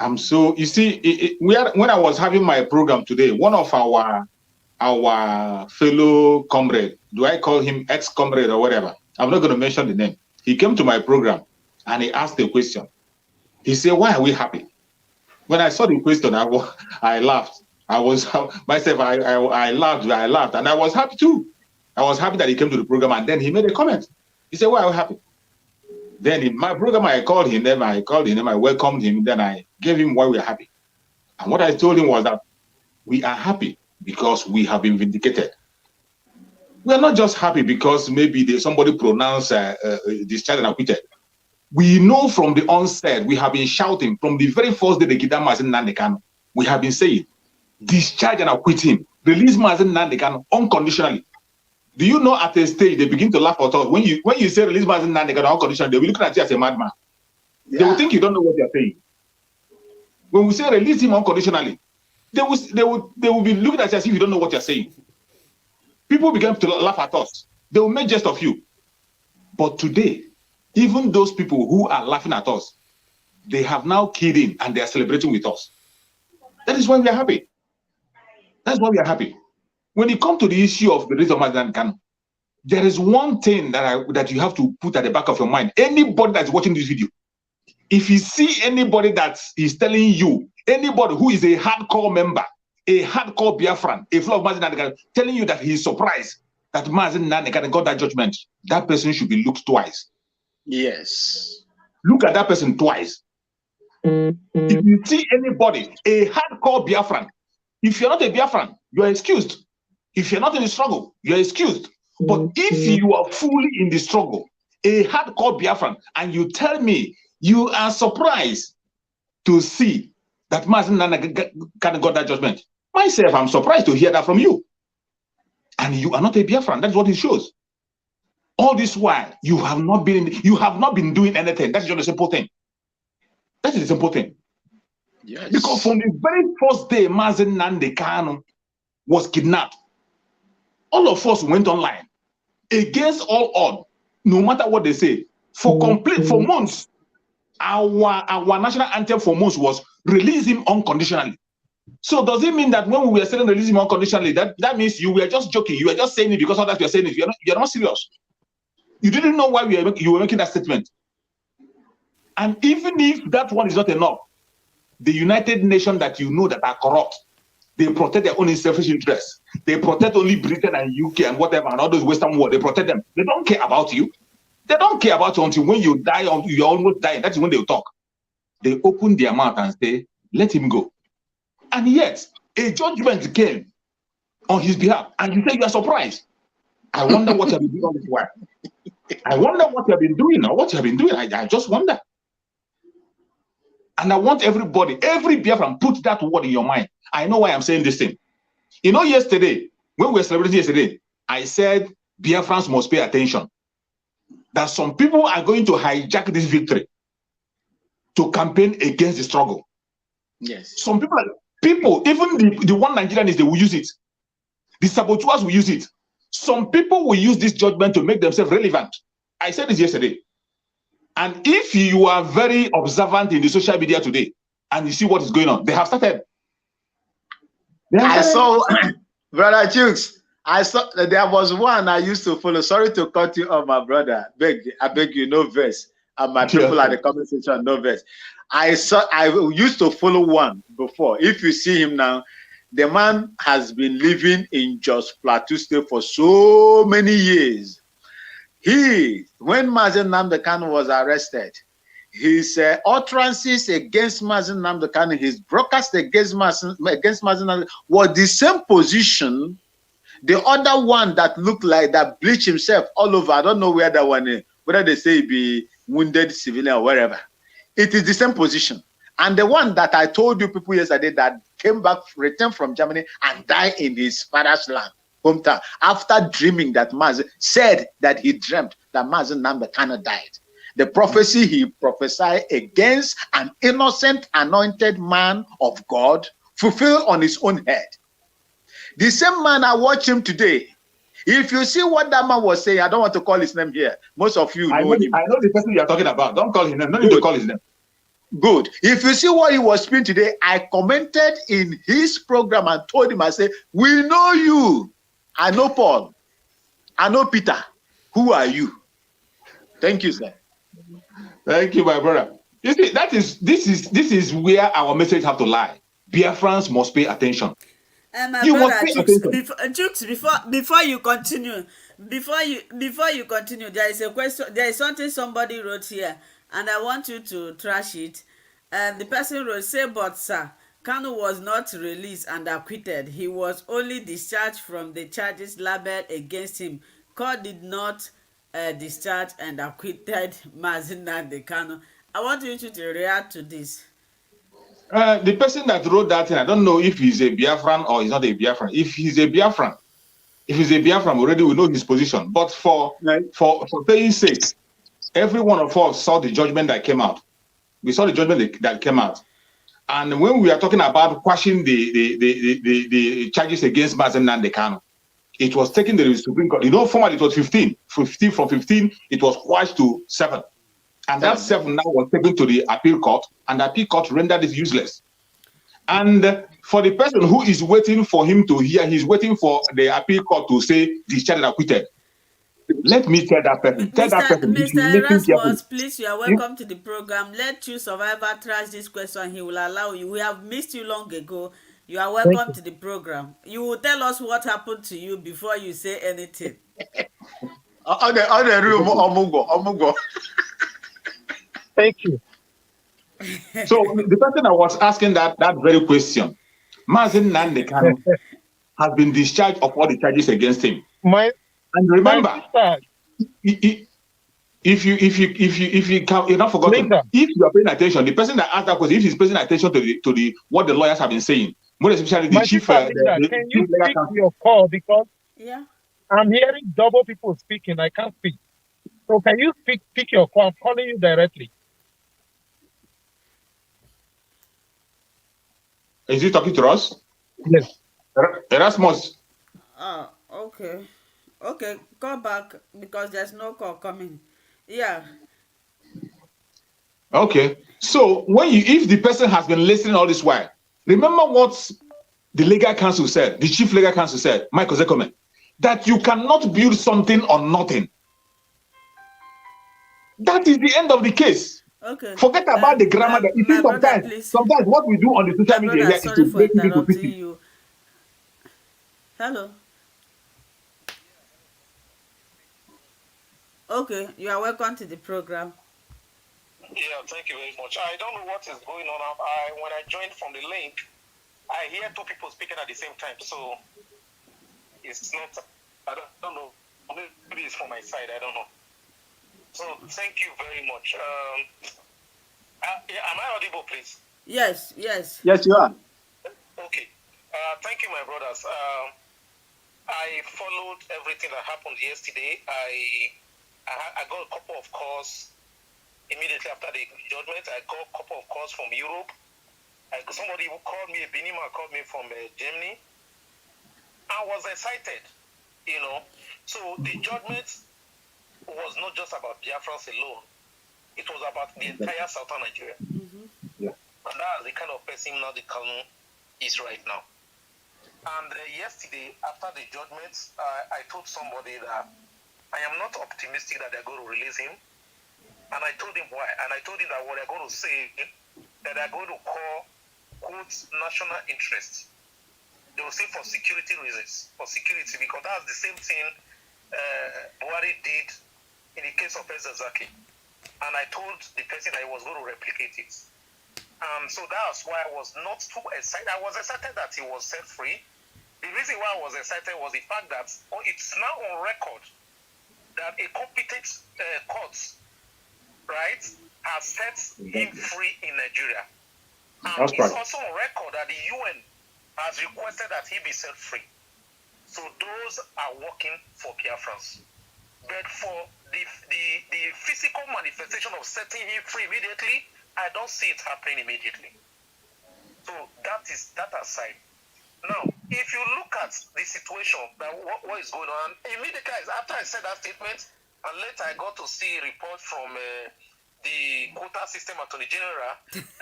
I'm so, you see, when I was having my program today, one of our fellow comrade, do I call him ex-comrade or whatever? I'm not going to mention the name. He came to my program and he asked a question. He said, why are we happy? When I saw the question, I laughed. I laughed, and I was happy too. I was happy that he came to the program, and then he made a comment. He said, why are we happy? Then in my program, I called him, I welcomed him, then I gave him why we are happy. And what I told him was that we are happy because we have been vindicated. We are not just happy because maybe somebody pronounced discharged and acquitted. We know from the onset, we have been shouting from the very first day they kidnapped Mazi Nnamdi Kanu. We have been saying, discharge and acquit him. Release Mazi Nnamdi Kanu unconditionally. Do you know at a stage they begin to laugh at us? When you say release Mazi Nnamdi Kanu unconditionally, they'll be looking at you as a madman. Yeah. They will think you don't know what you're saying. When we say release him unconditionally, they will be looking at you as if you don't know what you're saying. People began to laugh at us. They will make jest of you. But today, even those people who are laughing at us, they have now keyed in and they are celebrating with us. That is why we are happy. That's why we are happy. When it comes to the issue of the release of Mazi Nnamdi Kanu, there is one thing that you have to put at the back of your mind. Anybody that's watching this video, if you see anybody that is telling you, anybody who is a hardcore member, a hardcore Biafran, a flow of Mazi Nnamdi Kanu, telling you that he's surprised that Mazi Nnamdi Kanu got that judgment, that person should be looked twice. Yes. Look at that person twice. If you see anybody, a hardcore Biafran, if you're not a Biafran, you're excused. If you're not in the struggle, you're excused. But if you are fully in the struggle, a hardcore Biafran, and you tell me you are surprised to see that Mazi Nnamdi Kanu got that judgment, myself, I'm surprised to hear that from you. And you are not a Biafran. That's what it shows. All this while, you have not been doing anything. That's just a simple thing. That is a simple thing. Yes. Because from the very first day Mazi Nnamdi Kanu was kidnapped, all of us went online against all odds, no matter what they say. For months, our national anthem for months was release him unconditionally. So does it mean that when we were saying release him unconditionally, that means you were just joking? You were just saying it because others were saying it. You're not serious. You didn't know why you were making that statement. And even if that one is not enough, the United Nations that you know that are corrupt, they protect their own selfish interests. They protect only Britain and UK and whatever, and all those Western world. They protect them. They don't care about you. They don't care about you until when you die or you're almost dying. That's when they'll talk. They opened their mouth and say, let him go. And yet, a judgment came on his behalf, and you say you are surprised. I wonder what you have been doing all this while. I wonder what you have been doing or what you have been doing. I just wonder. And I want everybody, every Biafran, put that word in your mind. I know why I'm saying this thing. You know, yesterday, when we were celebrating yesterday, I said Biafrans must pay attention. That some people are going to hijack this victory to campaign against the struggle. Yes. Some people, even the one Nigerians, they will use it. The saboteurs will use it. Some people will use this judgment to make themselves relevant. I said this yesterday. And if you are very observant in the social media today and you see what is going on, they have started. I saw, Brother Chooks, I saw there was one I used to follow. Sorry to cut you off, my brother. I beg you, no verse. And my people at the comment section, no verse. I used to follow one before. If you see him now, the man has been living in Jos Plateau State for so many years. When Mazen Nnamdi Kanu was arrested, his utterances against Mazen Nnamdi Kanu, his broadcast against Mazen Nnamdi was the same position. The other one that looked like that bleached himself all over. I don't know where that one is, whether they say he be wounded civilian or wherever. It is the same position. And the one that I told you people yesterday that came back, returned from Germany and died in his father's land, hometown, after dreaming that Mazen said that he dreamt that Mazen Nnamdi Kanu died. The prophecy he prophesied against an innocent, anointed man of God fulfilled on his own head. The same man, I watch him today. If you see what that man was saying, I don't want to call his name here. Most of you know him. I know the person you are talking about. Don't call his name. No need to call his name. Good. If you see what he was speaking today, I commented in his program and told him, I said, we know you. I know Paul. I know Peter. Who are you? Thank you, sir. Thank you, my brother. You see, this is where our message have to lie. Biafrans must pay attention. My You brother must pay attention. Jukes, before you continue, there is a question. There is something somebody wrote here, and I want you to trash it. And the person wrote, "Say, but sir, Kanu was not released and acquitted. He was only discharged from the charges labeled against him. Court did not discharge and acquitted Mazen Nnamdi Kanu." I want you to react to this. The person that wrote that thing, I don't know if he's a Biafran or he's not a Biafran. If he's a Biafran, already we know his position. But for saying sake, every one of us saw the judgment that came out. We saw the judgment that came out. And when we are talking about quashing the charges against Mazen Nnamdi Kanu, it was taken to the Supreme Court. You know, formally it was 15. From 15, it was quashed to 7. And that 7 now was taken to the appeal court, and the appeal court rendered it useless. And for the person who is waiting for him to hear, he's waiting for the appeal court to say discharged and acquitted. Let me tell that person. Mr. Erasmus, please, you are welcome to the program. Let you survivor trash this question. He will allow you. We have missed you long ago. You are welcome to the program. You will tell us what happened to you before you say anything. On the room, Omugo. Thank you. So the person I was asking that very question, Mazen Nnamdi Kanu has been discharged of all the charges against him. And remember, if you're not forgotten, if you are paying attention, the person that asked that question, if he's paying attention to the what the lawyers have been saying, more especially the chief. Can you pick your call, because I'm hearing double people speaking. I can't speak. So can you pick your call? I'm calling you directly. Is he talking to us? Yes. Erasmus. Oh, okay. Okay, call back because there's no call coming. Yeah. Okay. So if the person has been listening all this while, remember what the legal counsel said, the chief legal counsel said, Michael Zekome, that you cannot build something on nothing. That is the end of the case. Okay. Forget about the grammar. Sometimes what we do on the social media here is to make people pity. You. Hello. Okay, you are welcome to the program. Yeah, Yeah, thank you very much. I don't know what is going on. When I joined from the link, I hear two people speaking at the same time. So it's not, I don't know. Maybe it's from my side. I don't know. So thank you very much. Am I audible, please? Yes, yes. Yes, you are. Okay. Thank you, my brothers. I followed everything that happened yesterday. I got a couple of calls immediately after the judgment. I got a couple of calls from Europe. Somebody who called me, a Benima called me from Germany. I was excited, you know. So the judgment was not just about Biafrans alone. It was about the entire southern Nigeria. Mm-hmm. Yeah. And that's the kind of person Nnamdi Kanu is right now. And yesterday, after the judgment, I told somebody that I am not optimistic that they're going to release him. And I told him why. And I told him that what they're going to say, that they're going to call, quote, national interest. They will say for security reasons, for security, because that's the same thing Buhari did in the case of Ezazaki. And I told the person that he was going to replicate it. So that's why I was not too excited. I was excited that he was set free. The reason why I was excited was the fact that it's now on record that a competent court, right, has set him free in Nigeria. And it's also on record that the UN has requested that he be set free. So those are working for Biafrans. But for the physical manifestation of setting him free immediately, I don't see it happening immediately. So that aside. Now, if you look at the situation, what is going on, immediately after I said that statement, and later I got to see a report from the quota system attorney general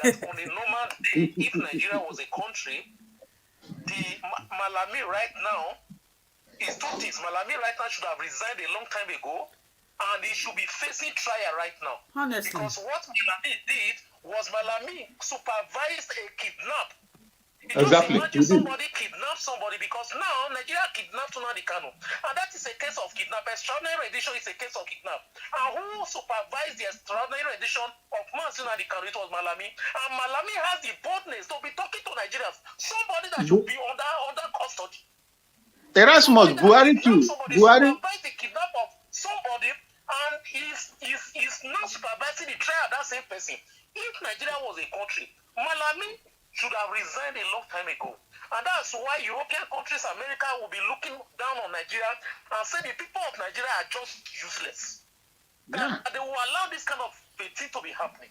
that on a normal day, if Nigeria was a country, the Malami right now is two things. Malami right now should have resigned a long time ago, and he should be facing trial right now. Honestly. Because what Malami did was Malami supervised a kidnap. Exactly. Just imagine somebody kidnapped somebody, because now Nigeria kidnapped Nnamdi Kanu. And that is a case of kidnap. Extraordinary edition is a case of kidnap. And who supervised the extraordinary edition of Nnamdi Kanu? It was Malami. And Malami has the boldness to be talking to Nigerians. Somebody that should be under custody. Erasmus, Buhari too. Buhari supervised the kidnap of somebody, and he's not supervising the trial of that same person. If Nigeria was a country, Malami should have resigned a long time ago. And that's why European countries, America, will be looking down on Nigeria and say the people of Nigeria are just useless. Yeah. That they will allow this kind of thing to be happening.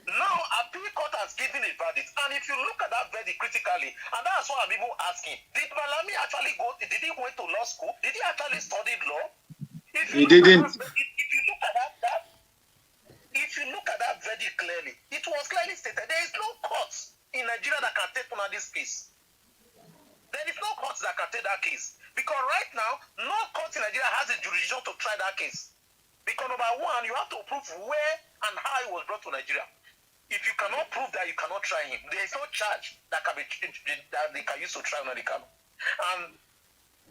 Now, appeal court has given a verdict, and if you look at that verdict critically, and that's why I'm even asking, did Malami actually did he go to law school? Did he actually study law? He didn't. If you look at that verdict clearly, it was clearly stated there is no court in Nigeria that can take on this case. There is no court that can take that case. Because right now, no court in Nigeria has a jurisdiction to try that case. Because number one, you have to prove where and how he was brought to Nigeria. If you cannot prove that, you cannot try him. There is no charge that can be that they can use to try Nnamdi Kanu. And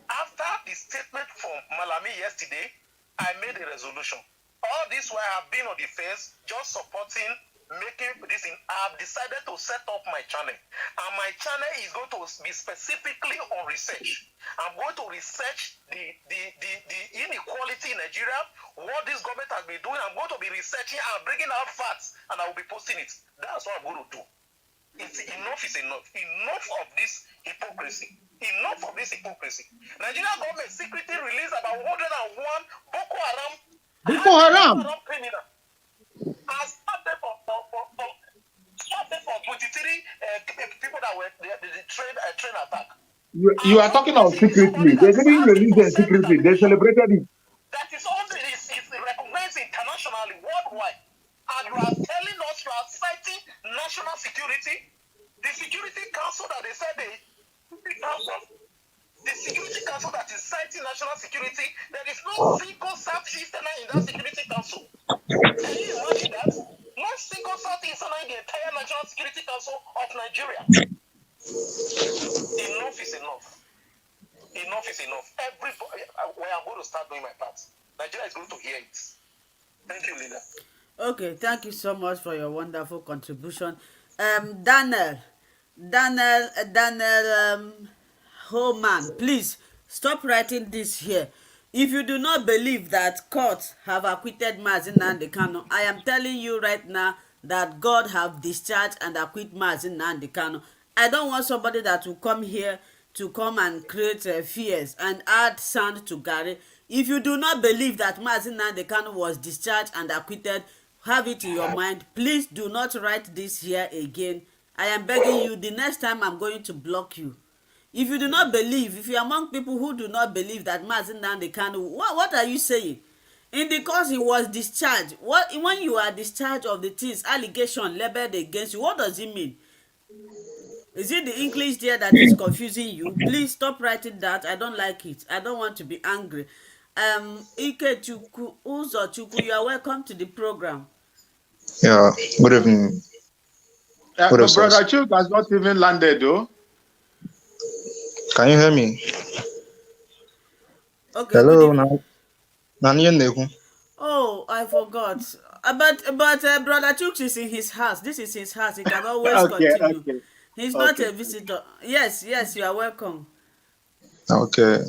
after the statement from Malami yesterday, I made a resolution. All this while I have been on the fence, just supporting, making this in. I have decided to set up my channel. And my channel is going to be specifically on research. I'm going to research the inequality in Nigeria, what this government has been doing. I'm going to be researching and bringing out facts, and I will be posting it. That's what I'm going to do. Enough is enough. Enough of this hypocrisy. Enough of this hypocrisy. Nigeria government secretly released about 101 Boko Haram criminal. As started for 23 people that were the train attack. You are talking of secretly. They didn't release them secretly. They celebrated it. That is also is recognized internationally, worldwide. And you are telling us, you are citing national security. The Security Council that they said the Security Council that is citing national security, there is no single Southeasterner in that Security Council. Can you imagine that? No single Southeasterner in the entire National Security Council of Nigeria. Enough is enough. Enough is enough. Everybody, where I'm going to start doing my part. Nigeria is going to hear it. Thank you, leader. Okay, thank you so much for your wonderful contribution. Daniel Holman, please stop writing this here. If you do not believe that courts have acquitted Mazi Nnamdi Kanu, I am telling you right now that God have discharged and acquit Mazi Nnamdi Kanu. I don't want somebody that will come here to come and create fears and add sand to Gary. If you do not believe that Mazi Nnamdi Kanu was discharged and acquitted, have it in your mind. Please do not write this here again. I am begging you, the next time I'm going to block you. If you do not believe, if you are among people who do not believe that Mazi Nnamdi Kanu, what are you saying? In the cause he was discharged. What, when you are discharged of the things, allegation leveled against you, what does it mean? Is it the English there that is confusing you? Please stop writing that. I don't like it. I don't want to be angry. Ikechukwu Uzochukwu, you are welcome to the program. Yeah, good evening. Good But Brother evening. Chuk has not even landed, though. Can you hear me? Okay, good Hello, evening. Oh, I forgot. But Brother Chooks is in his house. This is his house. He can always Okay, continue. okay, He's not okay. a visitor. Yes, yes, you are welcome. Okay.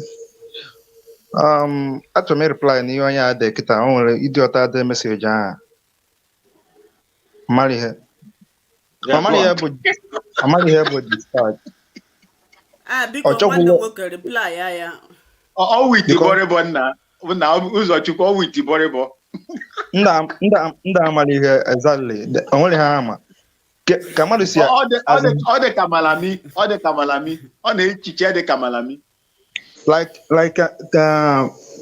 Achọrọ m reply n'ihe onye a dị kịta. O nwere idiọta dị meseji ahụ. Amara ihe. Yeah, go on. Amara ihe bụ discharge. Ọ Biko nwanne chọkwụlọ nwoke reply ya. All with the because Borebo now. Now, Uzochukwu, all with the Borebo. ndị amara ihe exactly. O nwere ha ama. Ka mmadụ si as in, All the Kamalami, all the Kamalami, all the Chiche de Kamalami. like ka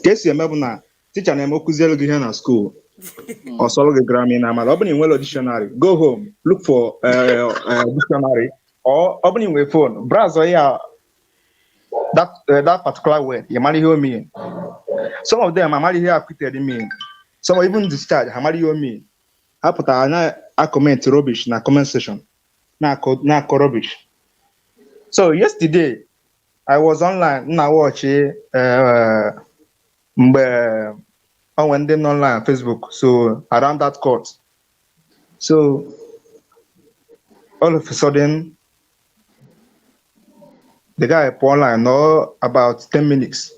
esi eme bụ na teacher na-eme okuzielu gị ihe na school. Or solo grammy na amala. Opening well dictionary. Go home, look for dictionary, or opening with phone. Browse yeah that particular word. You marry you mean. Some of them I marry here acquitted mean. Some even discharge. I marry you mean. I put a comment rubbish na comment section. Na rubbish. So yesterday I was online. Na watch mgbe on when they online Facebook. So around that court. So all of a sudden, the guy put online no about 10 minutes.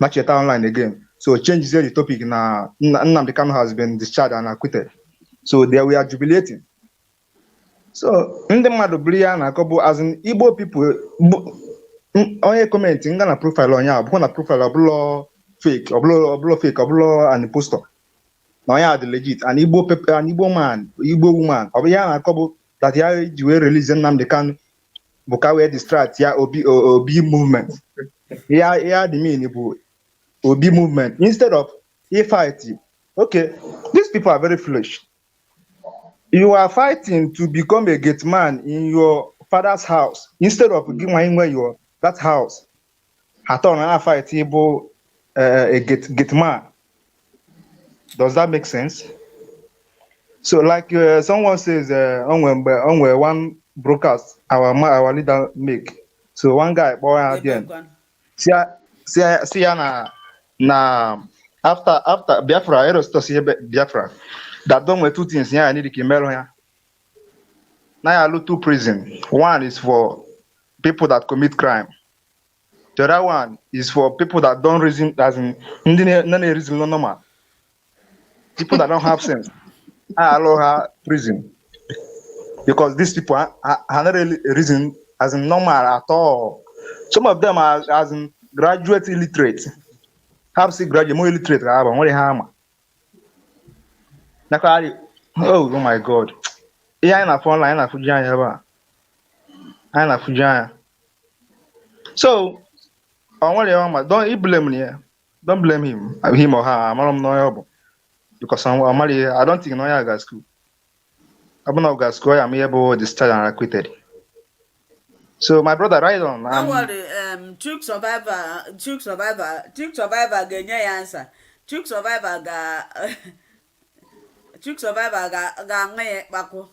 Not yet online again. So changes the topic now. Nnamdi Kanu has been discharged and acquitted. So there we are jubilating. So in the Madubria and a couple as in Igbo people only commenting on a profile on ya, on a profile of blow fake, or blow fake, or blow and impostor. Now yeah, the legit an Igbo people, an Igbo man, Igbo woman, or yeah, a couple that yeah, you will release Nnamdi Kanu. Bukawe distract ya Obi movement. Yeah, the mean Obi movement instead of a fight. Okay, these people are very foolish. You are fighting to become a gate man in your father's house instead of giving where you are that house. Haton a fight a gate man. Does that make sense? So like someone says on one broadcast our leader make. So one guy boy again. See na after Biafra Erosto see Biafra that done with two things here I need to melo here. Now I look two prison. One is for people that commit crime. The other one is for people that don't reason as in none reason no normal. People that don't have sense. I allow her prison. Because these people are not really reason as in normal at all. Some of them are as in graduate illiterate. Have see graduate more illiterate. Oh my God. Yeah, in a phone line, I Fujaya. So, don't blame me. Don't blame him or her. I'm not because I don't think no got school. I'm not got school. I'm able to discharge and acquitted. So my brother, right on. Don't worry, Chuk Survivor ga-enye ya answer. Chuk Survivor ga-aṅụ ya ịkpakwu.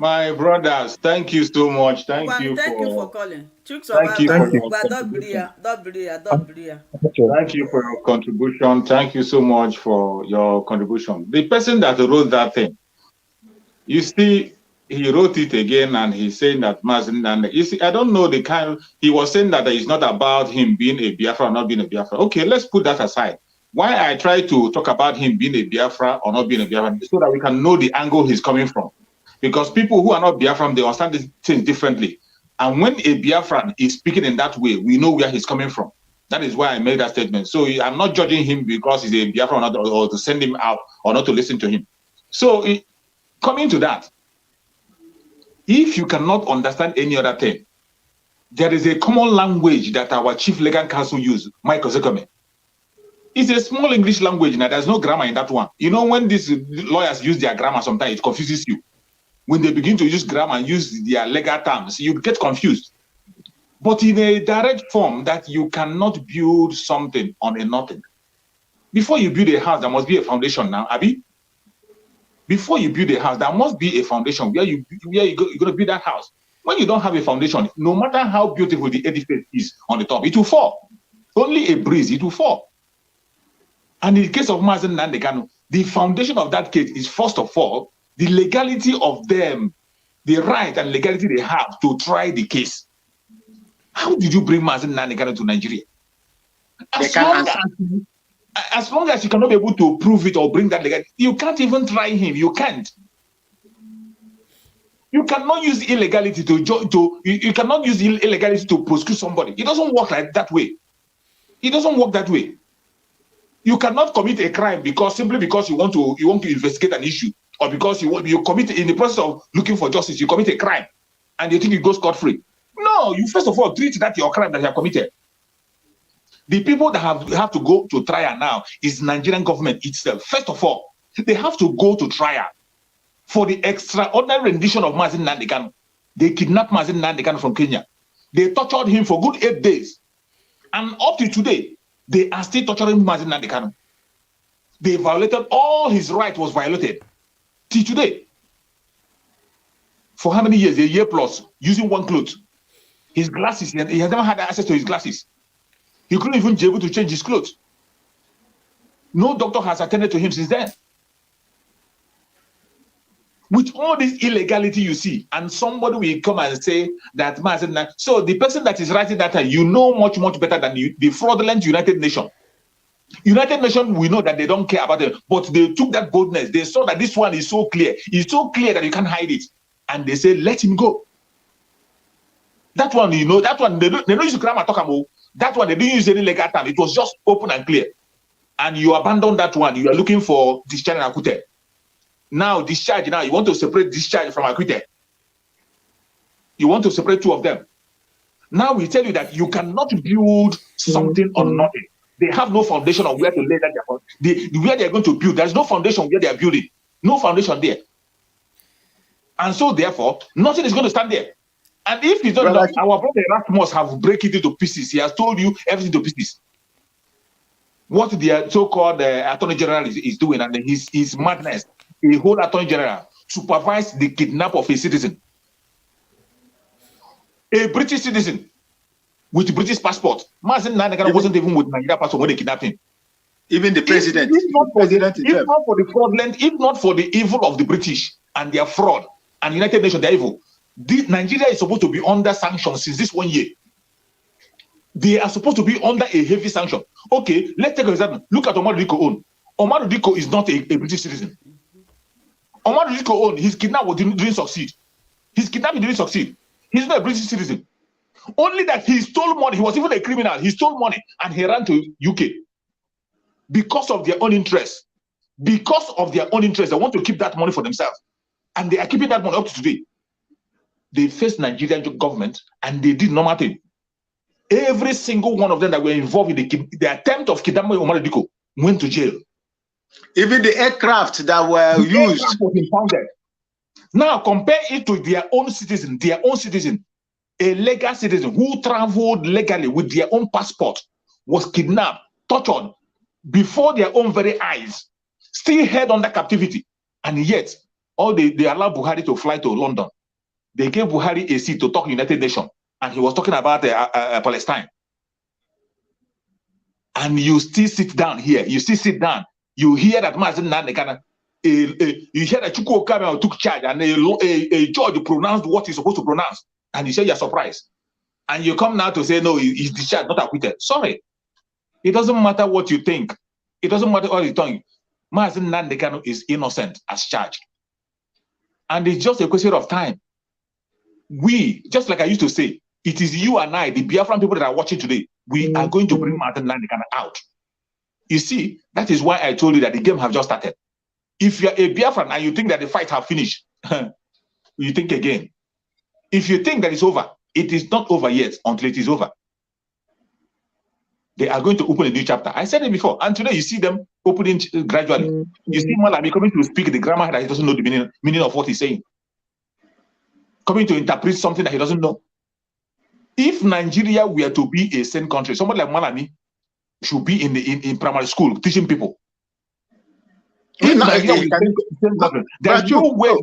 My brothers, thank you so much. Thank you for calling. Thank you for your contribution. Thank you for your contribution. Thank you so much for your contribution. The person that wrote that thing, you see, he wrote it again and he's saying that Mazen, and you see, I don't know the kind, he was saying that it's not about him being a Biafra or not being a Biafra. Okay, let's put that aside. Why I try to talk about him being a Biafra or not being a Biafra, so that we can know the angle he's coming from. Because people who are not Biafran, they understand these things differently. And when a Biafran is speaking in that way, we know where he's coming from. That is why I made that statement. So I'm not judging him because he's a Biafran or not, or to send him out or not to listen to him. So coming to that, if you cannot understand any other thing, there is a common language that our chief legal counsel used, Michael Zekome. It's a small English language. Now there's no grammar in that one. You know, when these lawyers use their grammar, sometimes it confuses you. When they begin to use grammar and use their legal terms, you get confused. But in a direct form that you cannot build something on a nothing. Before you build a house, there must be a foundation now, Abi. Before you build a house, there must be a foundation where you're going to build that house. When you don't have a foundation, no matter how beautiful the edifice is on the top, it will fall. Only a breeze, it will fall. And in the case of Mazen Nnamdi Kanu, the foundation of that case is, first of all, the legality of them, the right and legality they have to try the case. How did you bring Mazen Nnamdi Kanu to Nigeria? As long as you cannot be able to prove it or bring that legality, you can't even try him. You can't. You cannot use illegality you cannot use illegality to prosecute somebody. It doesn't work like that way. It doesn't work that way. You cannot commit a crime simply because you want to investigate an issue, or because you commit, in the process of looking for justice, you commit a crime and you think you go scot-free. No, you first of all treat that your crime that you have committed. The people that have to go to trial now is Nigerian government itself. First of all, they have to go to trial for the extraordinary rendition of Mazen Nnamdi Kanu. They kidnapped Mazen Nnamdi Kanu from Kenya. They tortured him for good 8 days. And up to today, they are still torturing Mazen Nnamdi Kanu. They violated, all his right was violated. Till today. For how many years? A year plus, using one clothes. His glasses, he has never had access to his glasses. He couldn't even be able to change his clothes. No doctor has attended to him since then. With all this illegality you see, and somebody will come and say that, so the person that is writing that, you know much better than the fraudulent United Nations. United Nations, we know that they don't care about it, but they took that boldness. They saw that this one is so clear. It's so clear that you can't hide it. And they say, let him go. That one, you know, that one, they don't use grammar talk about. That one, they didn't use any legal term. It was just open and clear. And you abandon that one. You are looking for discharge and acquitted. Now, discharge, now you want to separate discharge from acquitted. You want to separate two of them. Now we tell you that you cannot build something on nothing. They have no foundation of where to lay that. Where they're going to build, there's no foundation where they're building. No foundation there. And so, therefore, nothing is going to stand there. And if it's not enough, our brother Erasmus have break it into pieces. He has told you everything to pieces. What the so-called Attorney General is doing, and his madness. A whole Attorney General supervised the kidnap of a citizen. A British citizen with British passport. Mazen Nnamdi Kanu wasn't even with Nigerian passport when they kidnapped him. Even the president. If not for the fraudulent, if not for the evil of the British and their fraud and United Nations, their evil, Nigeria is supposed to be under sanctions since this 1 year. They are supposed to be under a heavy sanction. Okay, let's take an example. Look at Omar Diko own. Omar Diko is not a British citizen. Omar Diko own, his kidnapping didn't succeed. His kidnapping didn't succeed. He's not a British citizen. Only that he stole money. He was even a criminal. He stole money and he ran to UK because of their own interest. Because of their own interest, they want to keep that money for themselves. And they are keeping that money up to today. They faced Nigerian government and they did normal thing. Every single one of them that were involved in the attempt of kidnapping Omar Diko went to jail. Even the aircraft that were used was impounded. Now compare it to their own citizen, a legal citizen who traveled legally with their own passport, was kidnapped, tortured before their own very eyes, still held under captivity, and yet they allowed Buhari to fly to London. They gave Buhari a seat to talk United Nations, and he was talking about Palestine. And you still sit down here. You still sit down. You hear that Mazen Nnamdi, you hear that Chukwu Okabia took charge, and a judge pronounced what he's supposed to pronounce, and you say you're surprised. And you come now to say, no, he's discharged, not acquitted. Sorry. It doesn't matter what you think. It doesn't matter what you think. Mazen Nnamdi Kanu is innocent as charged. And it's just a question of time. We, just like I used to say, it is you and I, the Biafran people that are watching today, we are going to bring Mazen Nnamdi Kanu out. You see, that is why I told you that the game have just started. If you're a Biafran and you think that the fight have finished, you think again. If you think that it's over, it is not over yet until it is over. They are going to open a new chapter. I said it before, and today you see them opening gradually. You see Malami coming to speak the grammar that he doesn't know the meaning of what he's saying. Coming to interpret something that he doesn't know. If Nigeria were to be a sane country, somebody like Malami should be in primary school teaching people. There's no way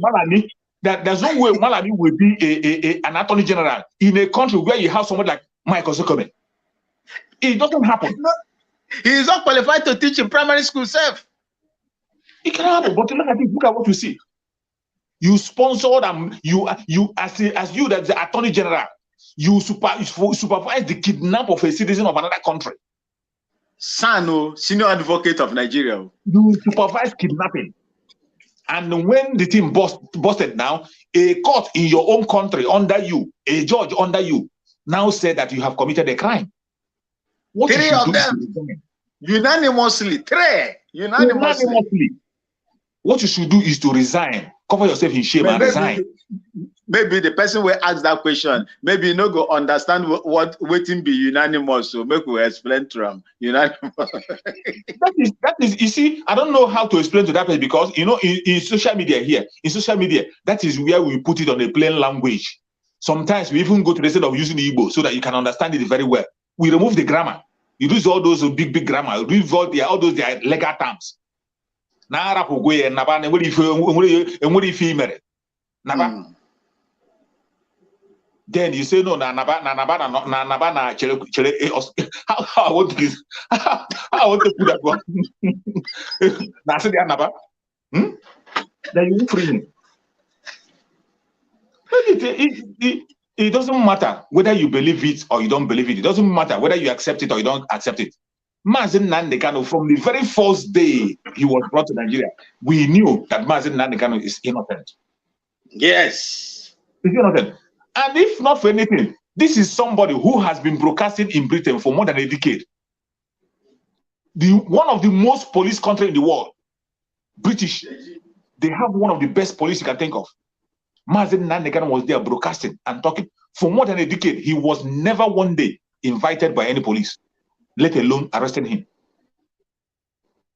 Malami will be an attorney general in a country where you have somebody like Michael Zuckerman. It doesn't happen. No, he is not qualified to teach in primary school, self. It can happen, but look at what you see. You sponsored and you as you that's the attorney general, you supervise the kidnap of a citizen of another country. Sano, senior advocate of Nigeria. You supervise kidnapping. And when the team busted now, a court in your own country under you, a judge under you, now said that you have committed a crime. What three of them unanimously. Unanimously. What you should do is to resign. Cover yourself in shame and resign. Maybe the person will ask that question. Maybe you no go understand what waiting be unanimous. So maybe we explain to them unanimous. that is. You see, I don't know how to explain to that person because you know in social media here, that is where we put it on a plain language. Sometimes we even go to the state of using Igbo so that you can understand it very well. We remove the grammar. You use all those big grammar. You remove all those their legal terms. Then you say no, how I want this. How I want to put that one. Then you free him. It doesn't matter whether you believe it or you don't believe it. It doesn't matter whether you accept it or you don't accept it. Mazen Nnamdi Kanu, from the very first day he was brought to Nigeria, we knew that Mazen Nnamdi Kanu is innocent. Yes. He's innocent. And if not for anything, this is somebody who has been broadcasting in Britain for more than a decade. One of the most police countries in the world, British, they have one of the best police you can think of. Mazen Nnamdi Kanu was there broadcasting and talking for more than a decade. He was never one day invited by any police, let alone arresting him.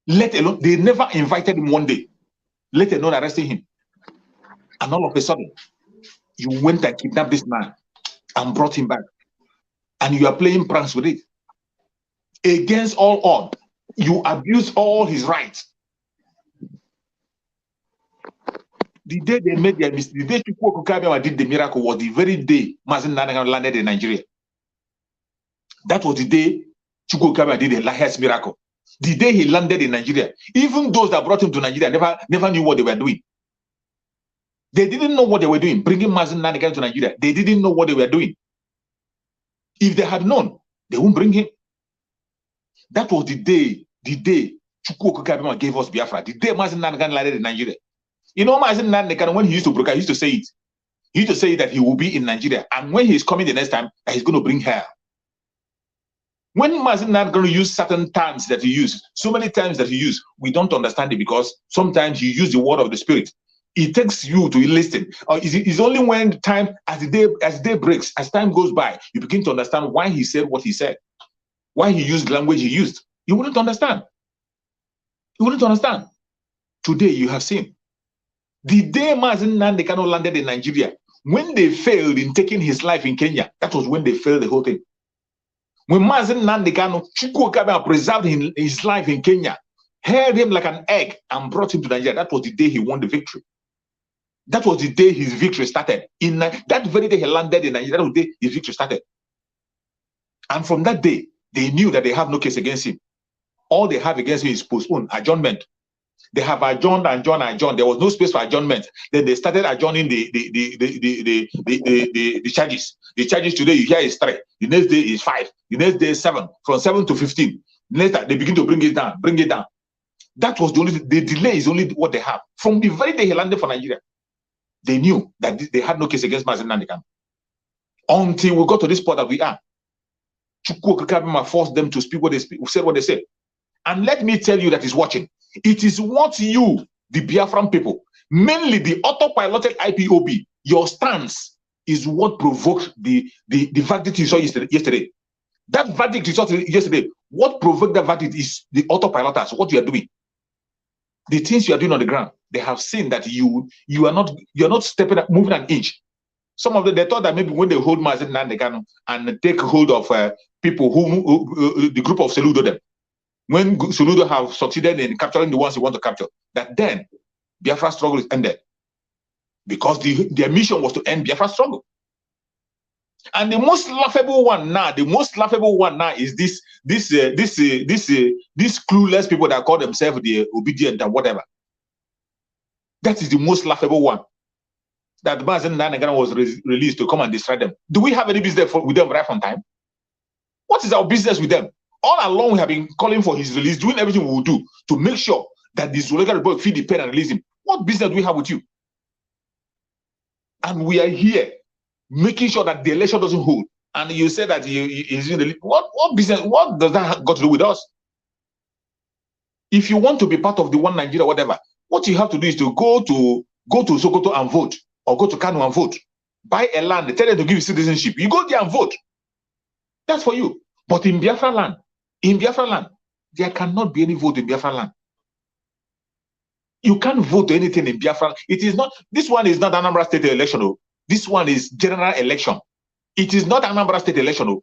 Let alone, they never invited him one day, let alone arresting him. And all of a sudden, you went and kidnapped this man and brought him back. And you are playing pranks with it. Against all odds, you abuse all his rights. The day they made their mistake, the day Chukwu Okabia did the miracle was the very day Mazen Nnamdi Kanu landed in Nigeria. That was the day Chukwu Okabia did the highest miracle. The day he landed in Nigeria, even those that brought him to Nigeria never knew what they were doing. They didn't know what they were doing, bringing Mazen Nnamdi Kanu to Nigeria. They didn't know what they were doing. If they had known, they wouldn't bring him. That was the day Chukwu Okabia gave us Biafra, the day Mazen Nnamdi Kanu landed in Nigeria. You know, Mazen Nnamdi Kanu, when he used to broadcast, he used to say it. He used to say that he will be in Nigeria, and when he's coming the next time, he's going to bring her. When Mazen Nnamdi Kanu used certain terms that he used, so many times that he used, we don't understand it because sometimes he used the word of the Spirit. It takes you to listen. It's only when time, as the day breaks, as time goes by, you begin to understand why he said what he said, why he used the language he used. You wouldn't understand. You wouldn't understand. Today you have seen. The day Mazen Nnamdi Kanu landed in Nigeria, when they failed in taking his life in Kenya, that was when they failed the whole thing. When Mazen Nnamdi Kanu, Chukwu Okabia preserved his life in Kenya, held him like an egg and brought him to Nigeria, that was the day he won the victory. That was the day his victory started. In that very day he landed in Nigeria, that was the day his victory started. And from that day, they knew that they have no case against him. All they have against him is postponed, adjournment. They have adjourned. There was no space for adjournment. Then they started adjourning the charges. The charges today you hear is 3. The next day is 5. The next day is 7. From 7 to 15. Later they begin to bring it down. That was the delay is only what they have. From the very day he landed for Nigeria, they knew that they had no case against Nnamdi Kanu. Until we got to this point that we are. Chukwuka forced them to speak what they said what they said. And let me tell you that is watching. It is what you, the Biafran people, mainly the autopiloted IPOB, your stance is what provoked the verdict you saw yesterday. That verdict you saw yesterday, what provoked that verdict is the autopiloters, what you are doing. The things you are doing on the ground, they have seen that you're not stepping up, moving an inch. Some of them, they thought that maybe when they hold Nnamdi Kanu and take hold of people who the group of Soludo them, when Soludo have succeeded in capturing the ones they want to capture, that then Biafra struggle is ended. Because their mission was to end Biafra struggle. And the most laughable one now is this clueless people that call themselves the obedient and whatever. That is the most laughable one. That Nnamdi Kanu was released to come and destroy them. Do we have any business with them right from time? What is our business with them? All along we have been calling for his release, doing everything we will do to make sure that this Zoological Republic feed the pen and release him. What business do we have with you? And we are here making sure that the election doesn't hold. And you say that he's in the what business? What does that got to do with us? If you want to be part of the one Nigeria, whatever, what you have to do is to go to Sokoto and vote, or go to Kanu and vote. Buy a land, they tell them to give you citizenship. You go there and vote. That's for you. But in Biafra land, there cannot be any vote in Biafra land. You can't vote to anything in Biafra. It is not. This one is not Anambra State election. This one is general election. It is not Anambra State election.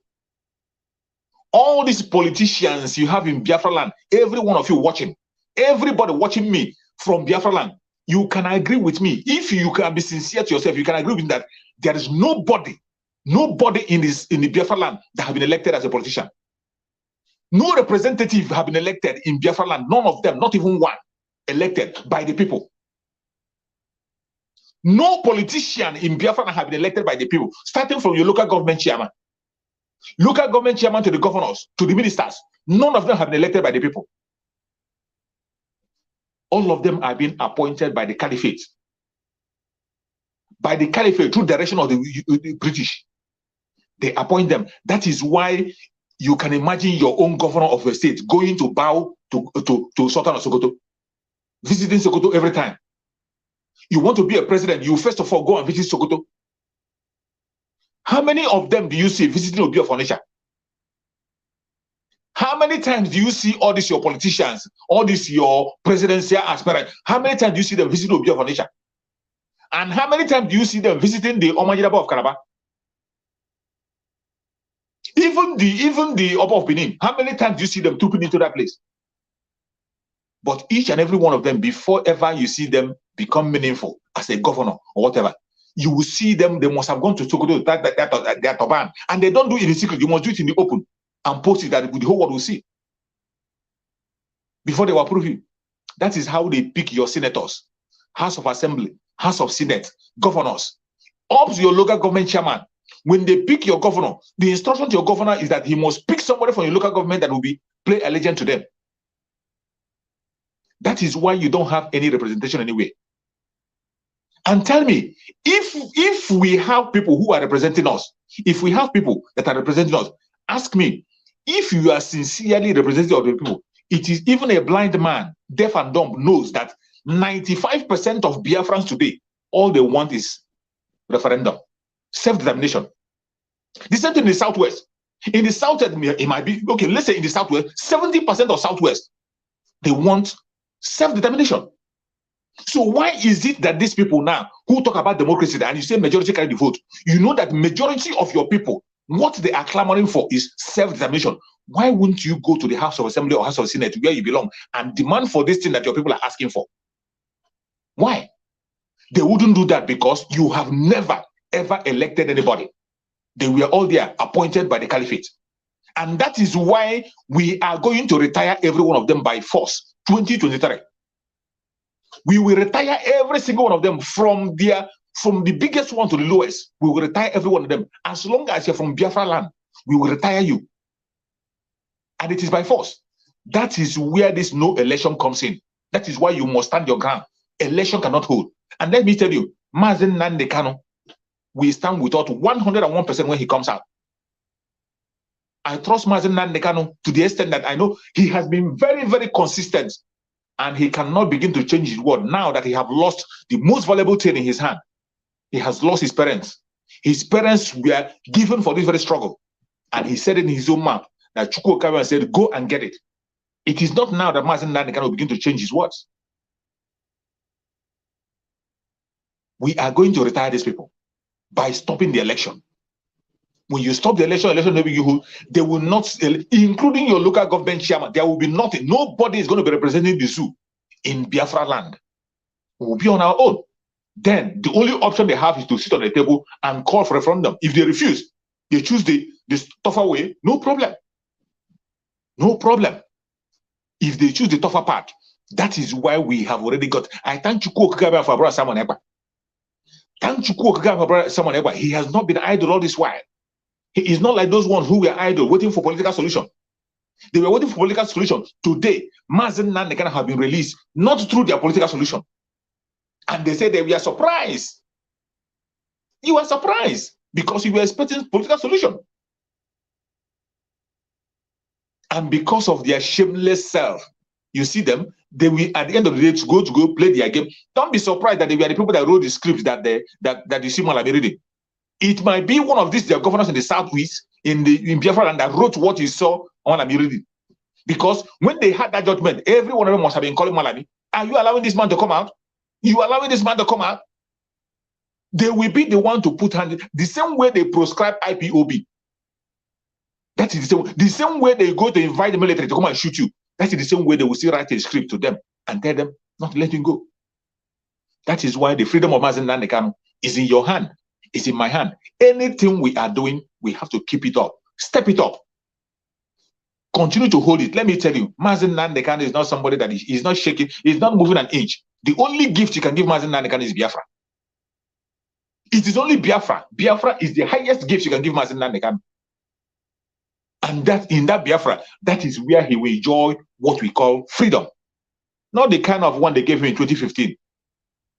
All these politicians you have in Biafra land, every one of you watching, everybody watching me from Biafra land, you can agree with me. If you can be sincere to yourself, you can agree with me that there is nobody in the Biafra land that have been elected as a politician. No representative have been elected in Biafra land. None of them, not even one, elected by the people. No politician in Biafra land have been elected by the people, starting from your local government chairman to the governors, to the ministers. None of them have been elected by the people. All of them are being appointed by the caliphate. By the caliphate, through direction of the British. They appoint them. That is why you can imagine your own governor of a state going to bow to Sultan of Sokoto, visiting Sokoto every time. You want to be a president, you first of all go and visit Sokoto. How many of them do you see visiting Obi of Onitsha? How many times do you see all these your politicians, all these your presidential aspirants? How many times do you see them visiting Obi of Onitsha? And how many times do you see them visiting the Omajidaba of Calabar? Even the Oba of Benin, how many times do you see them trooping into that place? But each and every one of them, before ever you see them become meaningful as a governor or whatever, you will see them, they must have gone to Sokoto, their turban. And they don't do it in secret, you must do it in the open and post it that the whole world will see. Before they will approve you. That is how they pick your senators, House of Assembly, House of Senate, governors, up to your local government chairman. When they pick your governor, the instruction to your governor is that he must pick somebody from your local government that will play allegiance to them. That is why you don't have any representation anywhere. And tell me, if we have people who are representing us, if we have people that are representing us, ask me, if you are sincerely representative of the people, it is even a blind man, deaf and dumb, knows that 95% of Biafrans today, all they want is referendum, self-determination. The same thing in the Southwest. In the Southwest, it might be, okay, let's say in the Southwest, 70% of Southwest, they want self-determination. So why is it that these people now who talk about democracy and you say majority carry the vote, you know that majority of your people, what they are clamoring for is self-determination? Why wouldn't you go to the House of Assembly or House of Senate where you belong and demand for this thing that your people are asking for? Why? They wouldn't do that because you have never, ever elected anybody. They were all there, appointed by the caliphate. And that is why we are going to retire every one of them by force, 2023. We will retire every single one of them from the biggest one to the lowest. We will retire every one of them. As long as you're from Biafra land, we will retire you. And it is by force. That is where this no election comes in. That is why you must stand your ground. Election cannot hold. And let me tell you, Mazen Nnamdi Kanu will stand without 101% when he comes out. I trust Mazen Nnamdi Kanu to the extent that I know he has been very, very consistent, and he cannot begin to change his word now that he has lost the most valuable thing in his hand. He has lost his parents. His parents were given for this very struggle. And he said in his own mouth that Chukwu Okabe said, go and get it. It is not now that Mazen Nnamdi Kanu will begin to change his words. We are going to retire these people by stopping the election. When you stop the election they will not, including your local government chairman, there will be nothing. Nobody is going to be representing the zoo in Biafra land. We will be on our own. Then the only option they have is to sit on the table and call for a referendum. If they refuse, they choose the tougher way, no problem. No problem. If they choose the tougher part, that is why we have already got. I thank Chukwu Okabe for brother Simon Ekpa. Thank Chukwu Okabe for brother Simon Ekpa. He has not been idle all this while. He is not like those ones who were idle, waiting for political solution. They were waiting for political solution. Today, Mazen Nnamdi Kanu have been released, not through their political solution. And they say they were surprised. You were surprised because you were expecting political solution. And because of their shameless self, you see them, they will at the end of the day to go play their game. Don't be surprised that they were the people that wrote the script that you see Malami reading. It might be one of these their governors in the southeast in Biafra land that wrote what you saw on Malami reading. Because when they had that judgment, every one of them must have been calling Malami. Are you allowing this man to come out? You allowing this man to come out? They will be the one to put hand the same way they prescribe IPOB. That is the same way they go to invite the military to come and shoot you. That is the same way they will still write a script to them and tell them not to let him go. That is why the freedom of Mazen Nnamdi Kanu is in your hand. It's in my hand. Anything we are doing, we have to keep it up. Step it up. Continue to hold it. Let me tell you, Mazen Nnamdi Kanu is not somebody that is not shaking. He's not moving an inch. The only gift you can give Mazen Nnamdi Kanu is Biafra. It is only Biafra. Biafra is the highest gift you can give Mazen Nnamdi Kanu. And that in that Biafra, that is where he will enjoy what we call freedom. Not the kind of one they gave him in 2015.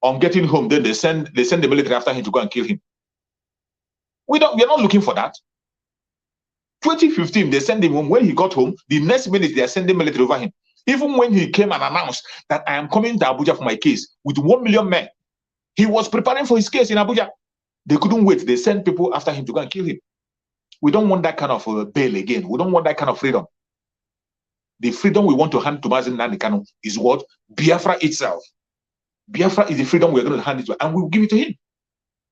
On getting home, then they send the military after him to go and kill him. We are not looking for that. 2015, they sent him home. When he got home, the next minute they are sending military over him. Even when he came and announced that I am coming to Abuja for my case with 1 million men, he was preparing for his case in Abuja. They couldn't wait. They sent people after him to go and kill him. We don't want that kind of bail again. We don't want that kind of freedom. The freedom we want to hand to Mazen Nnamdi Kanu is what? Biafra itself. Biafra is the freedom we're going to hand it to, and we will give it to him.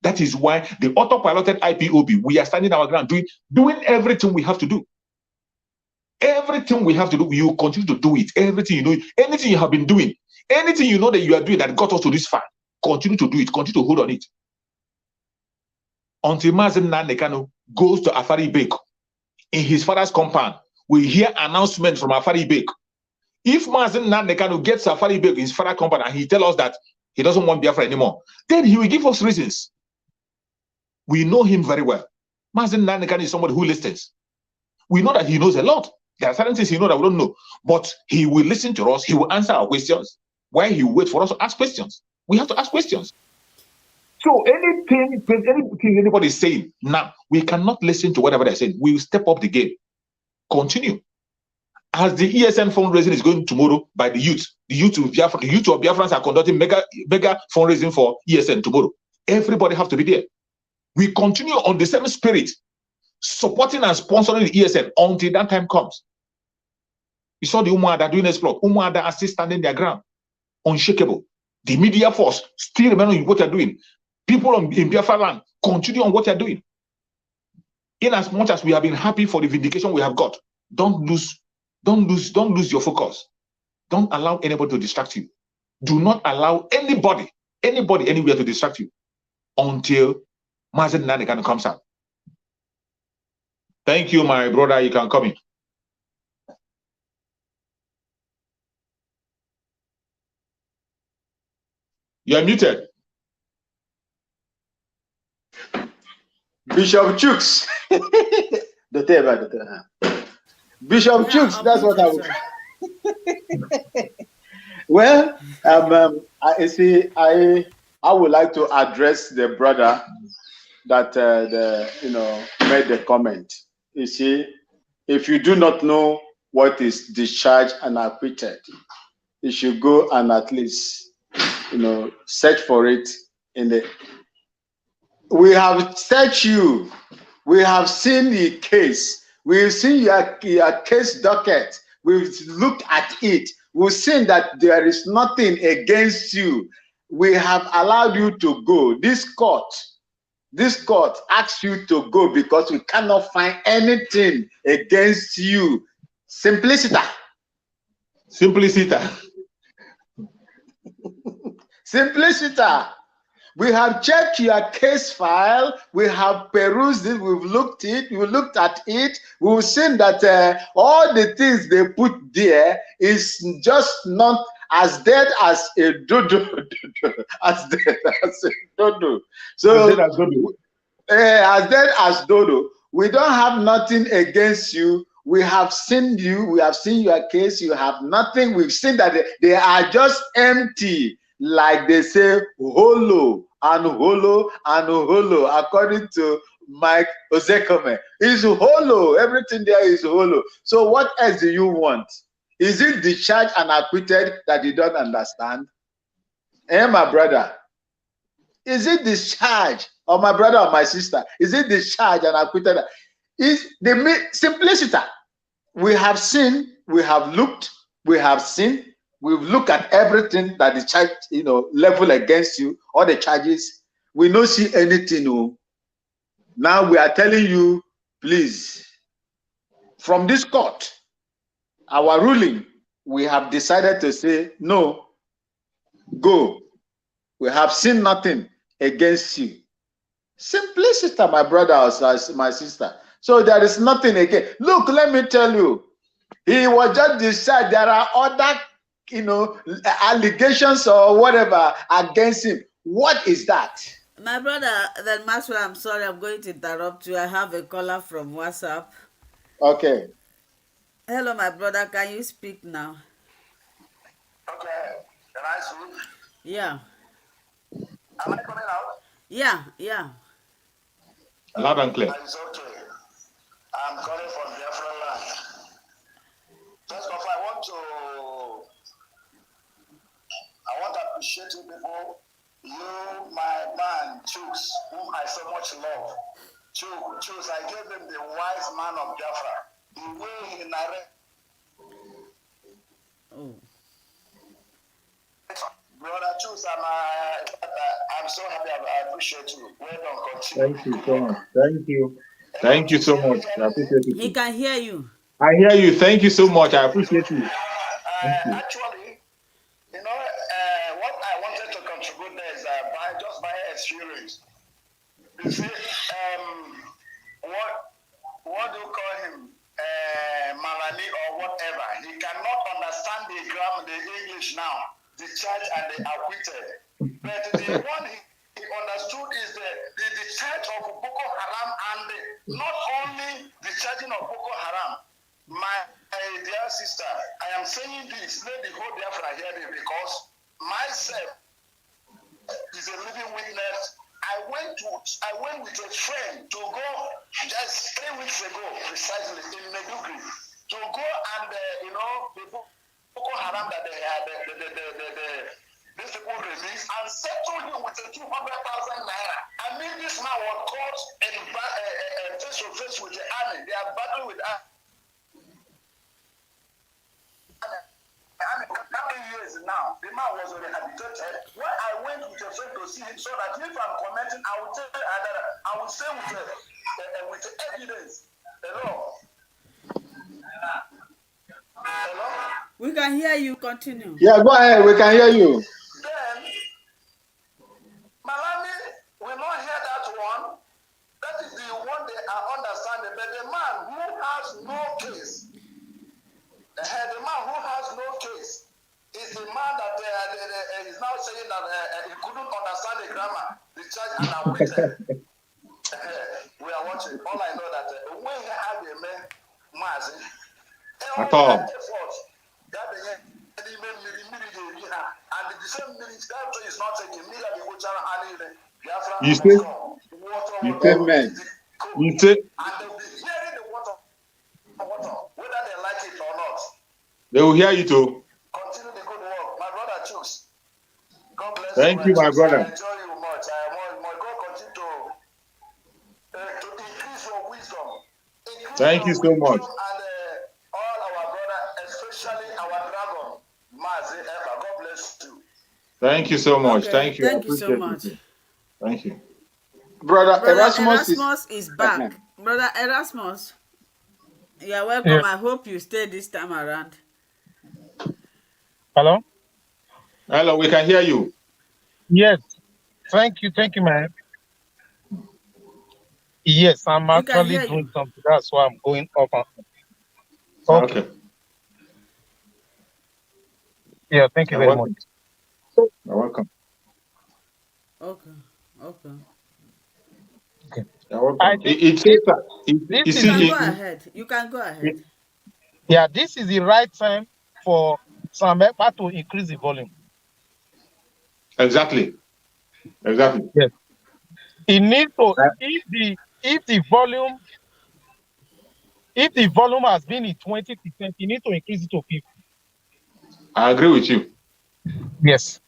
That is why the autopiloted IPOB, we are standing our ground, doing everything we have to do. Everything we have to do, we will continue to do it. Everything you know, anything you have been doing, anything you know that you are doing that got us to this far, continue to do it, continue to hold on it. Until Mazen Nnamdi Kanu goes to Afari Bek in his father's compound, we hear announcement from Afari Bek. If Mazen Nnamdi Kanu gets Afari Bek in his father's compound and he tells us that he doesn't want Biafra anymore, then he will give us reasons. We know him very well. Mazen Nnamdi Kanu is somebody who listens. We know that he knows a lot. There are certain things he knows that we don't know. But he will listen to us. He will answer our questions. While he will wait for us to ask questions. We have to ask questions. So anything anybody is saying, now, we cannot listen to whatever they're saying. We will step up the game. Continue. As the ESN fundraising is going tomorrow by the youth of Biafra, the youth of Biafrans are conducting mega fundraising for ESN tomorrow. Everybody have to be there. We continue on the same spirit, supporting and sponsoring the ESN until that time comes. You saw the Umuada doing exploit. Umuada are still standing their ground, unshakable. The media force still remember what they're doing. People in Biafra land continue on what they're doing. In as much as we have been happy for the vindication we have got, don't lose your focus. Don't allow anybody to distract you. Do not allow anybody anybody anywhere to distract you until Mazen Nnamdi Kanu comes out. Thank you, my brother. You can come in. You are muted. Bishop Chooks. Bishop Chooks, that's what I would. Well, I see. I would like to address the brother that made the comment. You see, if you do not know what is discharged and acquitted, you should go and at least search for it in the. We have searched you. We have seen the case. We've seen your case docket. We've looked at it. We've seen that there is nothing against you. We have allowed you to go. This court asks you to go because we cannot find anything against you. Simpliciter. Simpliciter. Simpliciter. We have checked your case file. We have perused it. We've looked at it. We've seen that all the things they put there is just not as dead as a dodo. As dead as a dodo. So as dead as dodo. We don't have nothing against you. We have seen you. We have seen your case. You have nothing. We've seen that they are just empty. Like they say, hollow and hollow and hollow, according to Mike Ozekome. It's hollow. Everything there is hollow. So what else do you want? Is it discharged and acquitted that you don't understand? My brother, is it discharged, or my brother or my sister? Is it discharged and acquitted? Is the simplicity? We have seen, we have looked, we have seen. We've looked at everything that is charged, level against you, all the charges. We don't see anything. Now we are telling you, please, from this court, our ruling, we have decided to say, no, go. We have seen nothing against you. Simplicity, my brother or my sister. So there is nothing again. Look, let me tell you, he was just decided there are other allegations or whatever against him. What is that? My brother, then Maxwell, I'm sorry, I'm going to interrupt you. I have a caller from WhatsApp. Okay. Hello, my brother. Can you speak now? Okay. Can I speak? Yeah. Am I coming out? Yeah. Loud and clear. It's okay. I'm calling from Biafran land. First of all, I want to appreciate you people. You, my man, Chooks, whom I so much love. Chooks, I gave him the wise man of Biafra. The way he narrated. Oh. Brother Chooks, I'm so happy. I appreciate you. Well done. Continue. Thank you so much. Thank you. Thank you so much. I appreciate you. He can hear you. I hear you. Thank you so much. I appreciate you. Actually, what I wanted to contribute there is by experience. You see, what do you call him? Malami or whatever. He cannot understand the grammar, the English now, the charge and the acquitted. But the one he understood is the charge of Boko Haram and not only the charging of Boko Haram. My dear sister, I am saying this, let the whole Biafra hear me, because myself is a living witness. I went with a friend to go just 3 weeks ago, precisely in Medugri, to go and the Boko Haram that they had, these people released and settled him with a 200,000 naira. I mean, this man was caught face to face with the army. They are battling with army. How many years now? The man was rehabilitated. When I went with a friend to see him, so that if I'm commenting, I will tell I will say with evidence. Hello. We can hear you. Continue. Yeah, go ahead. We can hear you. Then he's now saying that he couldn't understand the grammar. Discharge and acquitted. We are watching. All I know that when he had a man, at all. And the same minute that is not taking me like You say, Amen. You say, and they'll be hearing the water, whether they like it or not. they will hear you too. Continue the good work. My brother Chooks. God bless Thank you, my Chooks. brother. I enjoy you much. My God continue to increase your wisdom. Thank you so much. And all our brother, especially our dragon, Mazi Eva. God bless you. Thank you so much. Okay, Thank you. thank you so much. Thank you. Brother Erasmus is back. Brother Erasmus, you're welcome. Yeah. I hope you stay this time around. Hello? Hello, we can hear you. Yes. Thank you, man. Yes, I'm actually doing something. That's why I'm going up. Okay. Yeah, thank you very much. You're welcome. Okay. You're welcome. I think You can go ahead. Yeah, this is the right time for some Ekpa to increase the volume. Exactly. Exactly. Yes. It needs to if the volume has been in 20%, you need to increase it to 50. I agree with you. Yes.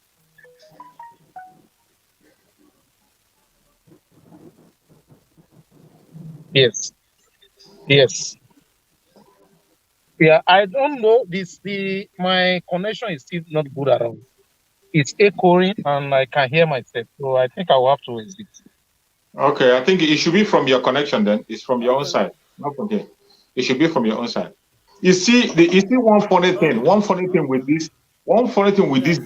Yes. Yeah, I don't know. My connection is still not good around. It's echoing and I can hear myself. So I think I will have to exit. Okay, I think it should be from your connection then. It's from your own side. Not from here. It should be from your own side. You see, one funny thing with this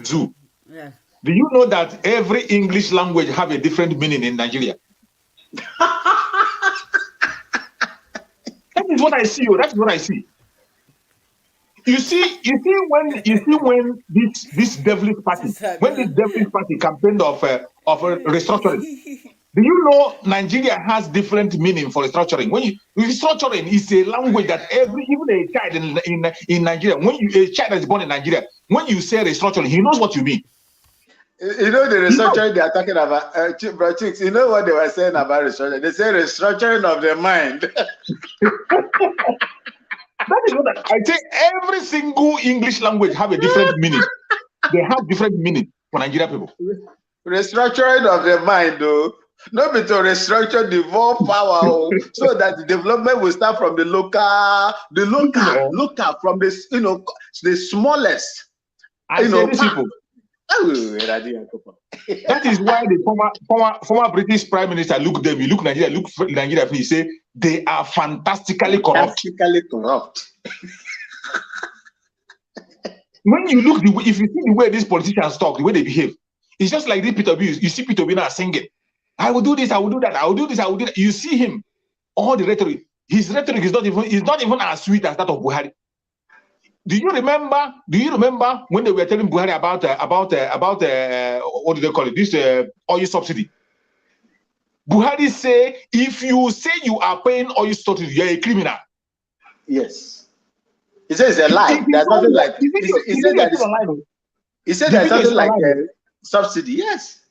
zoo. Yeah. Do you know that every English language have a different meaning in Nigeria? That is what I see. That's what I see. You see when this devilish party, campaigned of restructuring. Do you know Nigeria has different meaning for restructuring? Restructuring is a language that even a child in Nigeria, a child that is born in Nigeria, when you say restructuring, he knows what you mean. You know the restructuring they are talking about, bro, Chicks, you know what they were saying about restructuring? They say restructuring of the mind. That is what I say. Every single English language have a different meaning. They have different meaning for Nigerian people. Restructuring of the mind, though. Not be to restructure the more power, so that the development will start from the local from this, the smallest. People. That is why the former British Prime Minister look Nigeria, he say they are fantastically corrupt. When you look if you see the way these politicians talk, the way they behave, it's just like this Peter B. You see Peter B now singing, I will do this, I will do that, I will do this, I will do that. You see him, all the rhetoric. His rhetoric is not even as sweet as that of Buhari. Do you remember when they were telling Buhari about what do they call it? This oil subsidy. Buhari say, if you say you are paying oil subsidy, you're a criminal. Yes. He says it's a lie. There's nothing like. He said there's nothing like subsidy. Yes.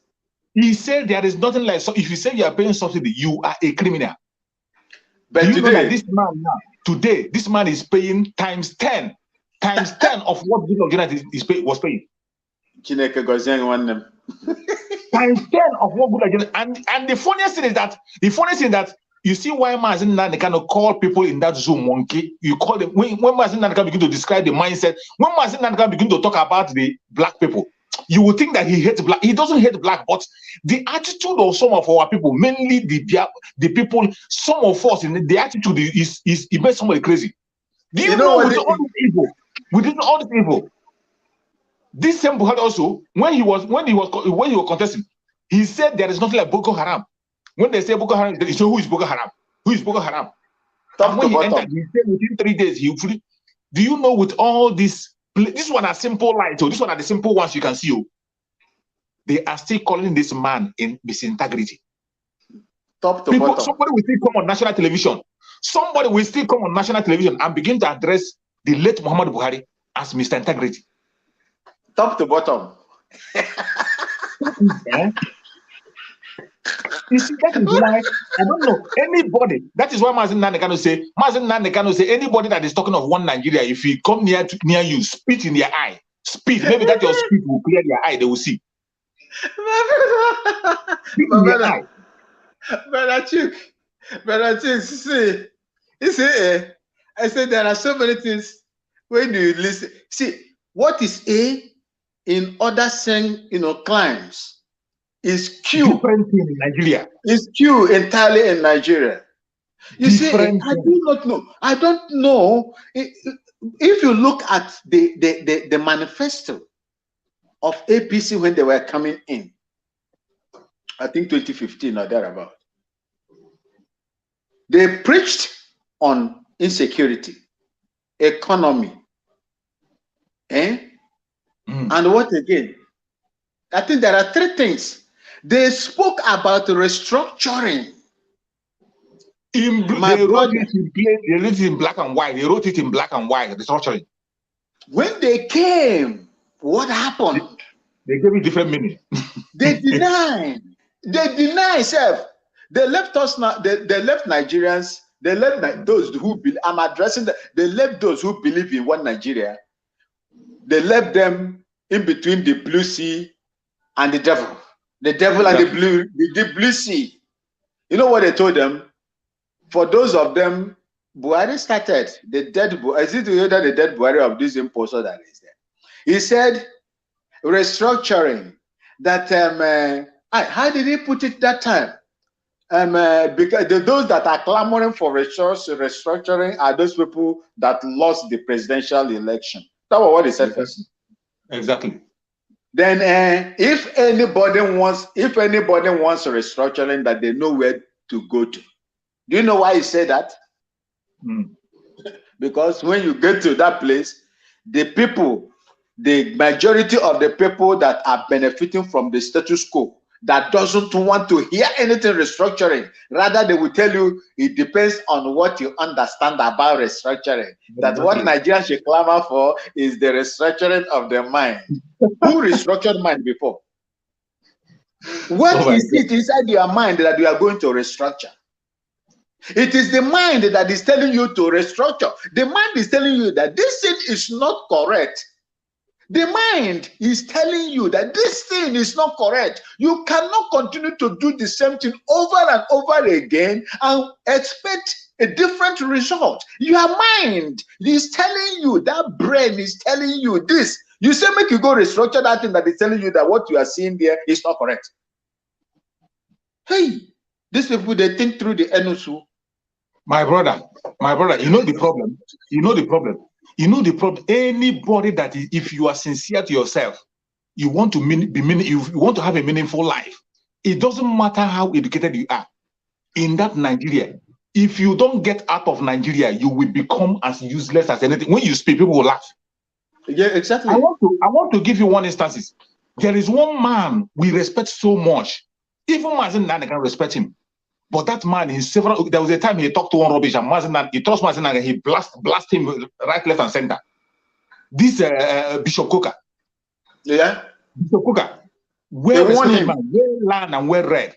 He said there is nothing like. So if you say you are paying subsidy, you are a criminal. But do you know that this man now today, this man is paying times 10 of what this organization was paying. Times 10 of what good again. And the funniest thing is that you see why Nnamdi Kanu call people in that Zoom monkey. You call them when Nnamdi Kanu begin to describe the mindset. When Nnamdi Kanu begin to talk about the black people, you would think that he hates black. He doesn't hate black, but the attitude of some of our people, mainly the people, some of us, in the attitude is it makes somebody crazy. Do you know with all this evil, this same Buhari also, when he was contesting, he said there is nothing like Boko Haram. When they say Boko Haram, they say who is Boko Haram? Who is Boko Haram? And when he entered, he said within 3 days he free. Do you know with all this one are simple lights? So this one are the simple ones you can see. they are still calling this man in disintegrity. Top to bottom. Somebody will still come on national television. Somebody will still come on national television and begin to address the late Muhammad Buhari as Mr. Integrity. Top to bottom. Yeah. You see, that is why I don't know anybody. That is why Nnamdi Kanu say anybody that is talking of one Nigeria, if he come near you, spit in their eye. Spit. Maybe that your spit will clear their eye, they will see. Brother Chick, see, you see, I said there are so many things when you listen. See, what is A in other climes is Q. Different thing in Nigeria. Is Q entirely in Nigeria. You Different see, I do not know. I don't know. If you look at the manifesto of APC when they were coming in, I think 2015 or thereabout, they preached on insecurity, economy, and what again? I think there are three things. They spoke about restructuring. They wrote it in black and white. They wrote it in black and white, restructuring. When they came, what happened? They gave it different meaning. They denied. They deny self. They left us now. They left Nigerians. They left those who believe. I'm addressing that. They left those who believe in one Nigeria. They left them in between the blue sea and the devil. The devil and the blue sea. You know what they told them? For those of them, Buhari started the dead Buhari. Is it the dead Buhari of this imposter that is there? He said restructuring. That how did he put it that time? Because those that are clamoring for restructuring are those people that lost the presidential election. That was what he said first. Exactly. Then, if anybody wants restructuring, that they know where to go to. Do you know why he said that? Because when you get to that place, the majority of the people that are benefiting from the status quo, that doesn't want to hear anything restructuring. Rather, they will tell you it depends on what you understand about restructuring. That what Nigerians should clamor for is the restructuring of their mind. Who restructured mind before? What is it inside your mind that you are going to restructure? It is the mind that is telling you to restructure. The mind is telling you that this thing is not correct. The mind is telling you that this thing is not correct. You cannot continue to do the same thing over and over again and expect a different result. Your mind is telling you, that brain is telling you this. You say, make you go restructure that thing that is telling you that what you are seeing there is not correct. Hey, these people, they think through the NSU. My brother, you know the problem. Anybody that is, if you are sincere to yourself, you want to you want to have a meaningful life. It doesn't matter how educated you are. In that Nigeria, if you don't get out of Nigeria, you will become as useless as anything. When you speak, people will laugh. Yeah, exactly. I want to give you one instance. There is one man we respect so much. Even Mazen Nane can respect him. But that man, there was a time he talked to one rubbish, and he trusts Mazen and he blast him right, left, and center. This Bishop Coker. Yeah. Bishop Coker. Well respected man, well learned and well read.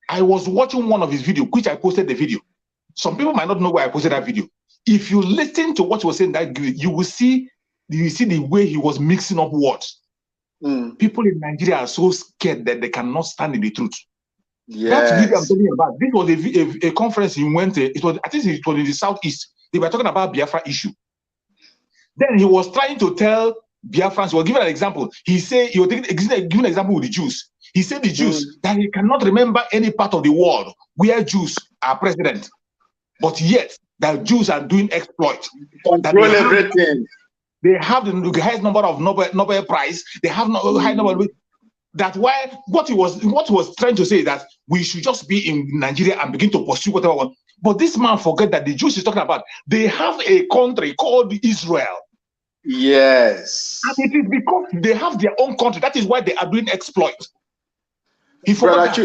I was watching one of his videos, which I posted the video. Some people might not know why I posted that video. If you listen to what he was saying that video, you will see the way he was mixing up words. People in Nigeria are so scared that they cannot stand in the truth. Yes. That video I'm talking about, this was a conference he went to. I think it was in the southeast. They were talking about Biafra issue. Then he was trying to tell Biafrans, he was giving an example. He said, he was giving an example with the Jews. He said the Jews, that he cannot remember any part of the world where Jews are president. But yet, that Jews are doing exploit. Control everything. They have the highest number of Nobel Prize. They have no high number of... That's why what he was trying to say is that we should just be in Nigeria and begin to pursue whatever we want. But this man forget that the Jews is talking about, they have a country called Israel. Yes. And it is because they have their own country. That is why they are doing exploit. He forgot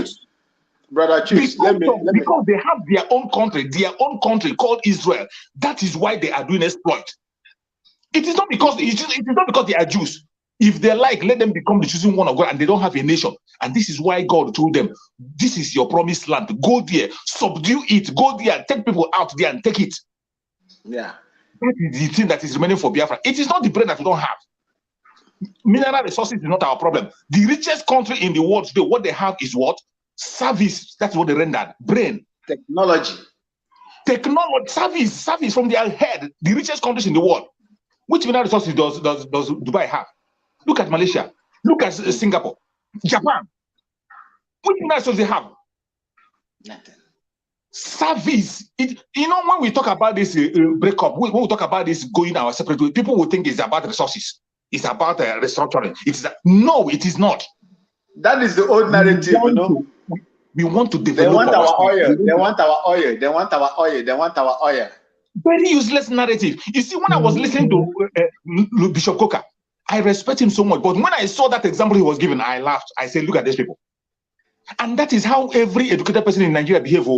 Brother Chooks, because they have their own country called Israel. That is why they are doing exploit. It is not because they are Jews. If they like, let them become the chosen one of God, and they don't have a nation. And this is why God told them, this is your promised land. Go there, subdue it, go there, take people out there and take it. Yeah. That is the thing that is remaining for Biafra. It is not the bread that we don't have. Mineral resources is not our problem. The richest country in the world today, what they have is what? Service. That's what they rendered. Brain. Technology, service from their head. The richest countries in the world. Which mineral resources does Dubai have? Look at Malaysia. Look at Singapore. Japan. Which mineral resources they have? nothing. Service. When we talk about this breakup, when we talk about this going our separate way, people will think it's about resources. It's about restructuring. No, it is not. That is the old narrative, We want to develop. They want our oil. They want our oil. They want our oil. They want our oil. Very useless narrative. You see, when I was listening to Bishop Coker, I respect him so much. But when I saw that example he was given, I laughed. I said, look at these people. And that is how every educated person in Nigeria behaves.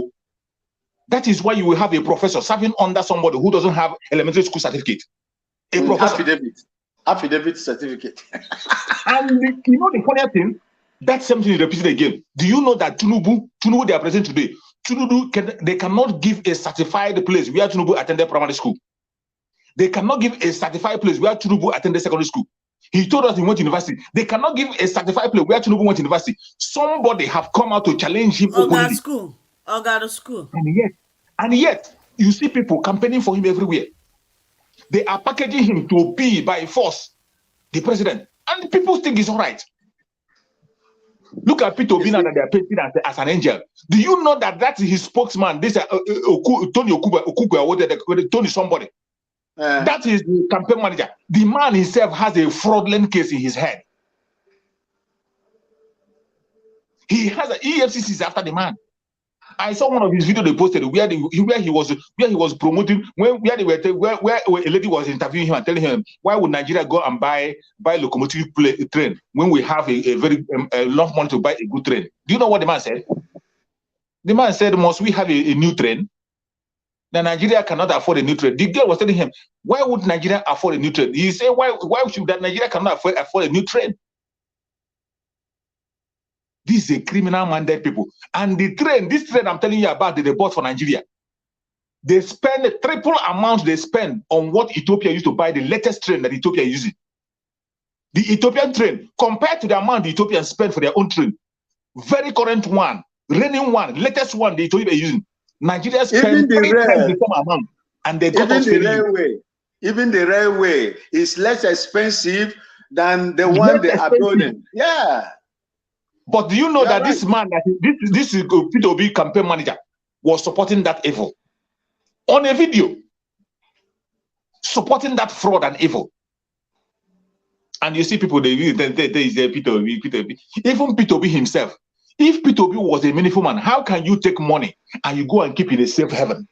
That is why you will have a professor serving under somebody who doesn't have elementary school certificate. A professor. Affidavit certificate. And the funny thing, that same thing is repeated again. Do you know that Tinubu they are present today? They cannot give a certified place where Tinubu attended primary school. They cannot give a certified place where Tinubu attended secondary school. He told us he went to university. They cannot give a certified place where Tinubu went to university. Somebody have come out to challenge him openly. School. And yet, you see people campaigning for him everywhere. They are packaging him to be by force the president. And people think it's all right. Look at Peter Obi now that they are painting as an angel. Do you know that is his spokesman? This Tony Okugwe, Tony somebody. That is the campaign manager. The man himself has a fraudulent case in his head. He has an EFCC after the man. I saw one of his videos they posted where he was promoting where a lady was interviewing him and telling him, why would Nigeria go and buy locomotive train when we have a very long money to buy a good train? Do you know what the man said? The man said, must we have a new train? That Nigeria cannot afford a new train. The girl was telling him, why would Nigeria afford a new train? He said, why should that Nigeria cannot afford a new train? This is a criminal-minded people. And this train I'm telling you about, they bought for Nigeria. They spend a triple amount they spend on what Ethiopia used to buy the latest train that Ethiopia is using. The Ethiopian train, compared to the amount the Ethiopians spend for their own train, very current one, reigning one, latest one the Ethiopia is using, Nigeria spends 3 times the same amount. And they got us even the railway is less expensive than the one they are building. Yeah. But do you know that this man, this Peter Obi campaign manager, was supporting that evil on a video, supporting that fraud and evil? And you see people they say Peter Obi. Even Peter Obi himself, if Peter Obi was a meaningful man, how can you take money and you go and keep it in a safe haven?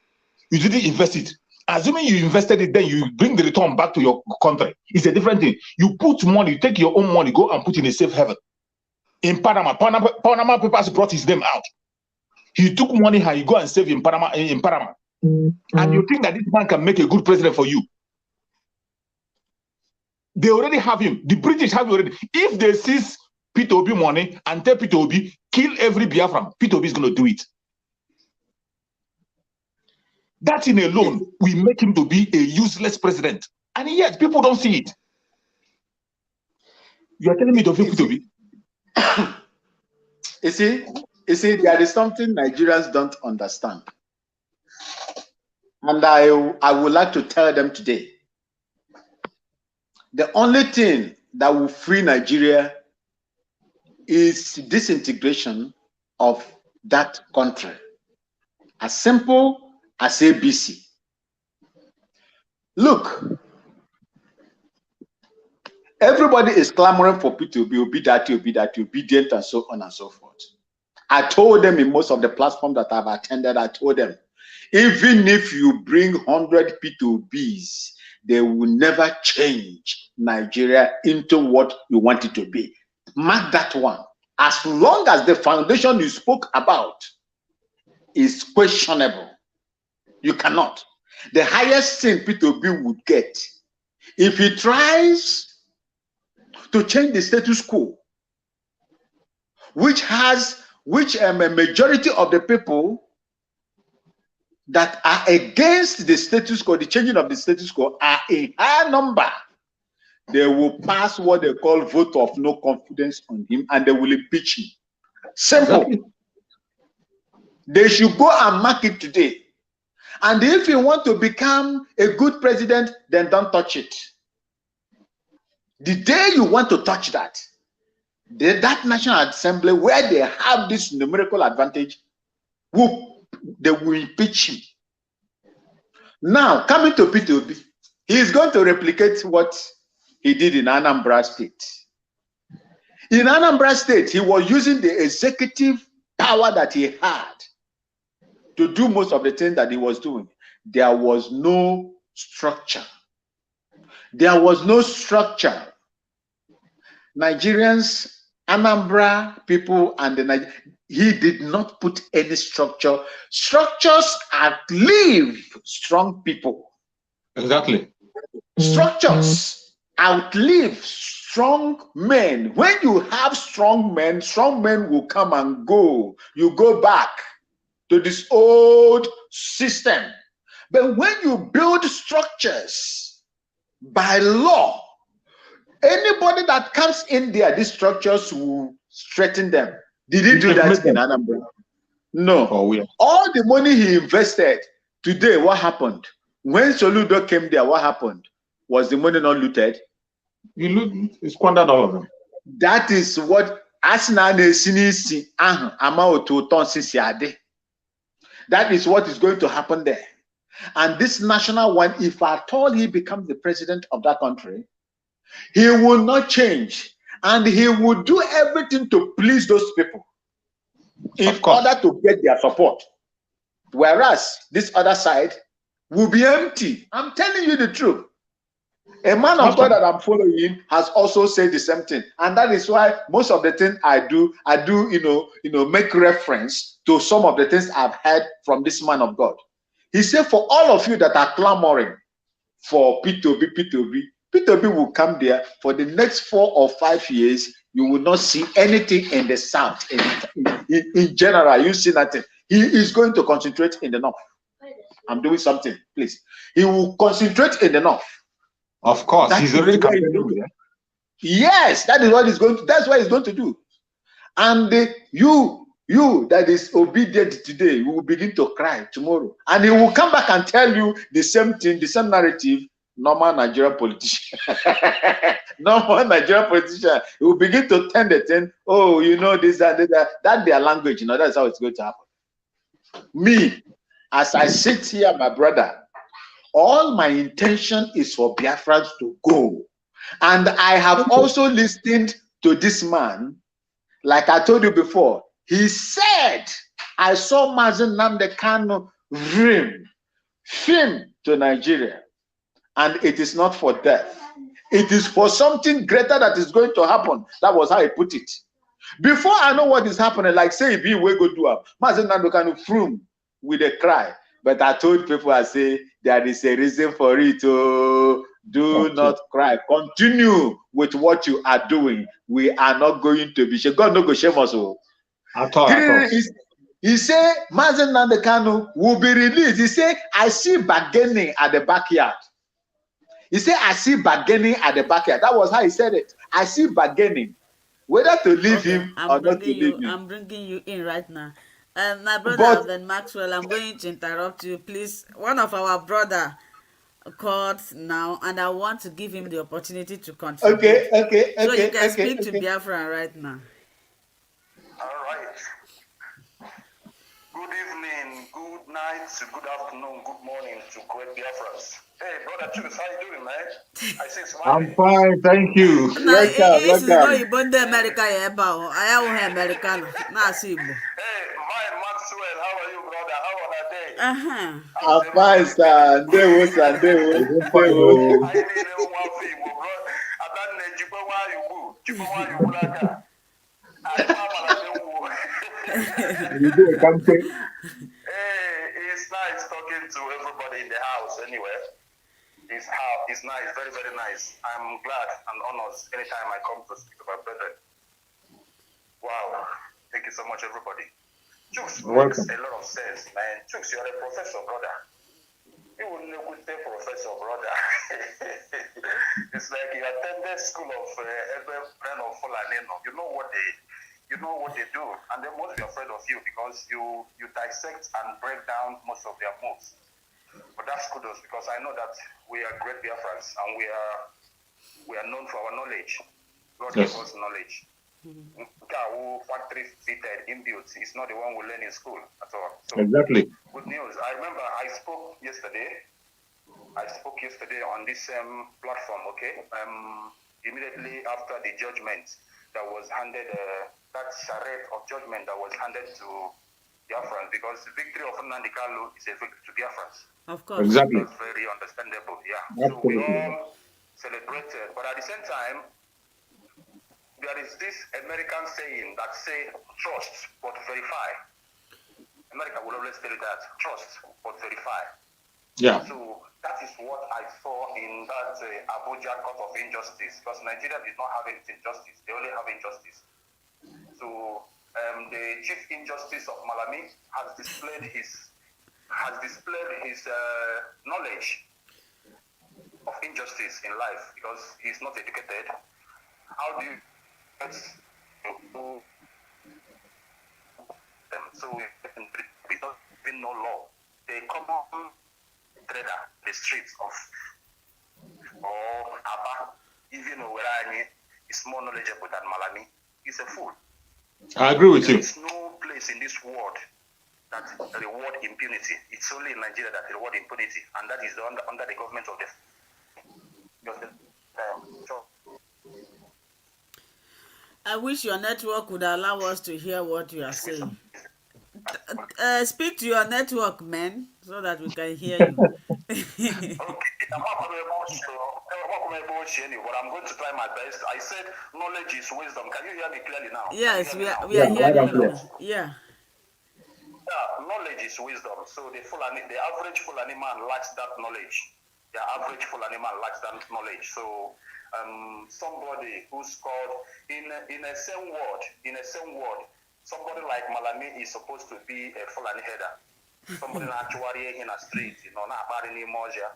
You didn't invest it. Assuming you invested it, then you bring the return back to your country. It's a different thing. You put money, you take your own money, go and put in a safe haven. In Panama Papers brought his name out. He took money and he go and save in Panama. And you think that this man can make a good president for you? They already have him. The British have him already. If they seize Peter Obi money and tell Peter Obi, kill every Biafran, Peter Obi is going to do it. That in alone will make him to be a useless president. And yet, people don't see it. You are telling me to feel Peter Obi? You see, there is something Nigerians don't understand. And I would like to tell them today. The only thing that will free Nigeria is disintegration of that country. As simple as ABC. Look, everybody is clamoring for people to be obedient, and so on and so forth. I told them in most of the platforms that I've attended, I told them, even if you bring 100 P2Bs, they will never change Nigeria into what you want it to be. Mark that one. as long as the foundation you spoke about is questionable, you cannot. The highest sin P2B would get if he tries to change the status quo, which a majority of the people that are against the status quo, the changing of the status quo, are a higher number. They will pass what they call vote of no confidence on him, and they will impeach him. Simple. Exactly. They should go and mark it today. And if you want to become a good president, then don't touch it. The day you want to touch that, that National Assembly, where they have this numerical advantage, they will impeach him. Now, coming to P2B, he is going to replicate what he did in Anambra State. In Anambra State, he was using the executive power that he had to do most of the things that he was doing. There was no structure. There was no structure. Nigerians, Anambra people, and he did not put any structure. Structures outlive strong people. Exactly. Structures outlive strong men. When you have strong men will come and go. You go back to this old system. But when you build structures by law, anybody that comes in there, these structures will straighten them. Did he do that in Anambra? No. All the money he invested today, what happened? When Soludo came there, what happened? Was the money not looted? He squandered all of them. That is what that is what is going to happen there. And this national one, if at all he becomes the president of that country, he will not change, and he will do everything to please those people in order to get their support. Whereas this other side will be empty. I'm telling you the truth. A man of God that I'm following has also said the same thing, and that is why most of the things I do, make reference to some of the things I've heard from this man of God. He said, for all of you that are clamoring for P2B will come there for the next 4 or 5 years. You will not see anything in the south. In general, you see nothing. He is going to concentrate in the north. I'm doing something, please. He will concentrate in the north. Of course, he's already campaigning there. Yes, that is what he's going to. That's what he's going to do. And you that is obedient today, you will begin to cry tomorrow, and he will come back and tell you the same thing, the same narrative. Normal Nigerian politician. Normal Nigerian politician. He will begin to turn the thing. Oh, this and that. That's their language. That's how it's going to happen. Me, as I sit here, my brother, all my intention is for Biafrans to go. And I have also listened to this man. Like I told you before, he said, I saw Nnamdi Kanu film to Nigeria. And it is not for death. It is for something greater that is going to happen. That was how he put it. Before I know what is happening, like say if we go do up, Nnamdi Kanu film with a cry. But I told people, I say, there is a reason for it. Oh, do not cry. Continue with what you are doing. We are not going to be shamed. God no go shame us. At all. He said, Nnamdi Kanu will be released. He said, I see bargaining at the backyard. He said, I see bargaining at the backyard. That was how he said it. I see bargaining. Whether to leave him or not to leave him. I'm bringing you in right now. My brother, Ben Maxwell, I'm going to interrupt you. Please, one of our brother called now, and I want to give him the opportunity to contribute. Okay. So you can speak to Biafran right now. All right. Good evening, good night, good afternoon, good morning to great Biafrans. Hey, brother Chus, how you doing, man? I see smiling. I'm fine, thank you. This is not even the America, I am American. Hey, my Maxwell, how are you, brother? How are you? I'm fine, sir. It's nice talking to everybody in the house anyway. It's nice, very, very nice. I'm glad and honored anytime I come to speak about brethren. Wow. Thank you so much, everybody. Chooks makes a lot of sense, man. Chooks, you're a professor, brother. You wouldn't know good professor, brother. It's like you attended school of Ebren of Fulanino. You know what they do, and they must be afraid of you because you dissect and break down most of their moves. But that's kudos because I know that we are great Biafrans and we are known for our knowledge. God gives us knowledge. Factory fitted inbuilt is not the one we learn in school at all. So exactly. Good news. I remember I spoke yesterday on this platform. Okay, immediately after the judgment that was handed, that charade of judgment that was handed to Biafrans, because the victory of Nnamdi Kanu is a victory to Biafrans. Of course. Exactly. That's very understandable. Yeah. Absolutely. So we all celebrated, but at the same time, there is this American saying that say trust but verify. America will always tell you that trust but verify. Yeah. So that is what I saw in that Abuja Court of Injustice, because Nigeria did not have any injustice; they only have injustice. So the Chief Injustice of Malami has displayed his knowledge of injustice in life because he's not educated. How do you so we don't even know law. They come on the streets of Aba, even Owerani is more knowledgeable than Malami. He's a fool. I agree with There you. is no place in this world that reward impunity. It's only in Nigeria that reward impunity, and that is under the government of the. I wish your network would allow us to hear what you are saying. Speak to your network, man, so that we can hear you. Okay, but I'm going to try my best. I said knowledge is wisdom. Can you hear me clearly now? Yes, we are Yeah, hearing loud and you. clear. Yeah. Yeah, knowledge is wisdom. So the average Fulani man lacks that knowledge. The average Fulani man lacks that knowledge. So somebody who's called in a same word, somebody like Malami is supposed to be a Fulani header. Somebody actually in a street, not about any Moja,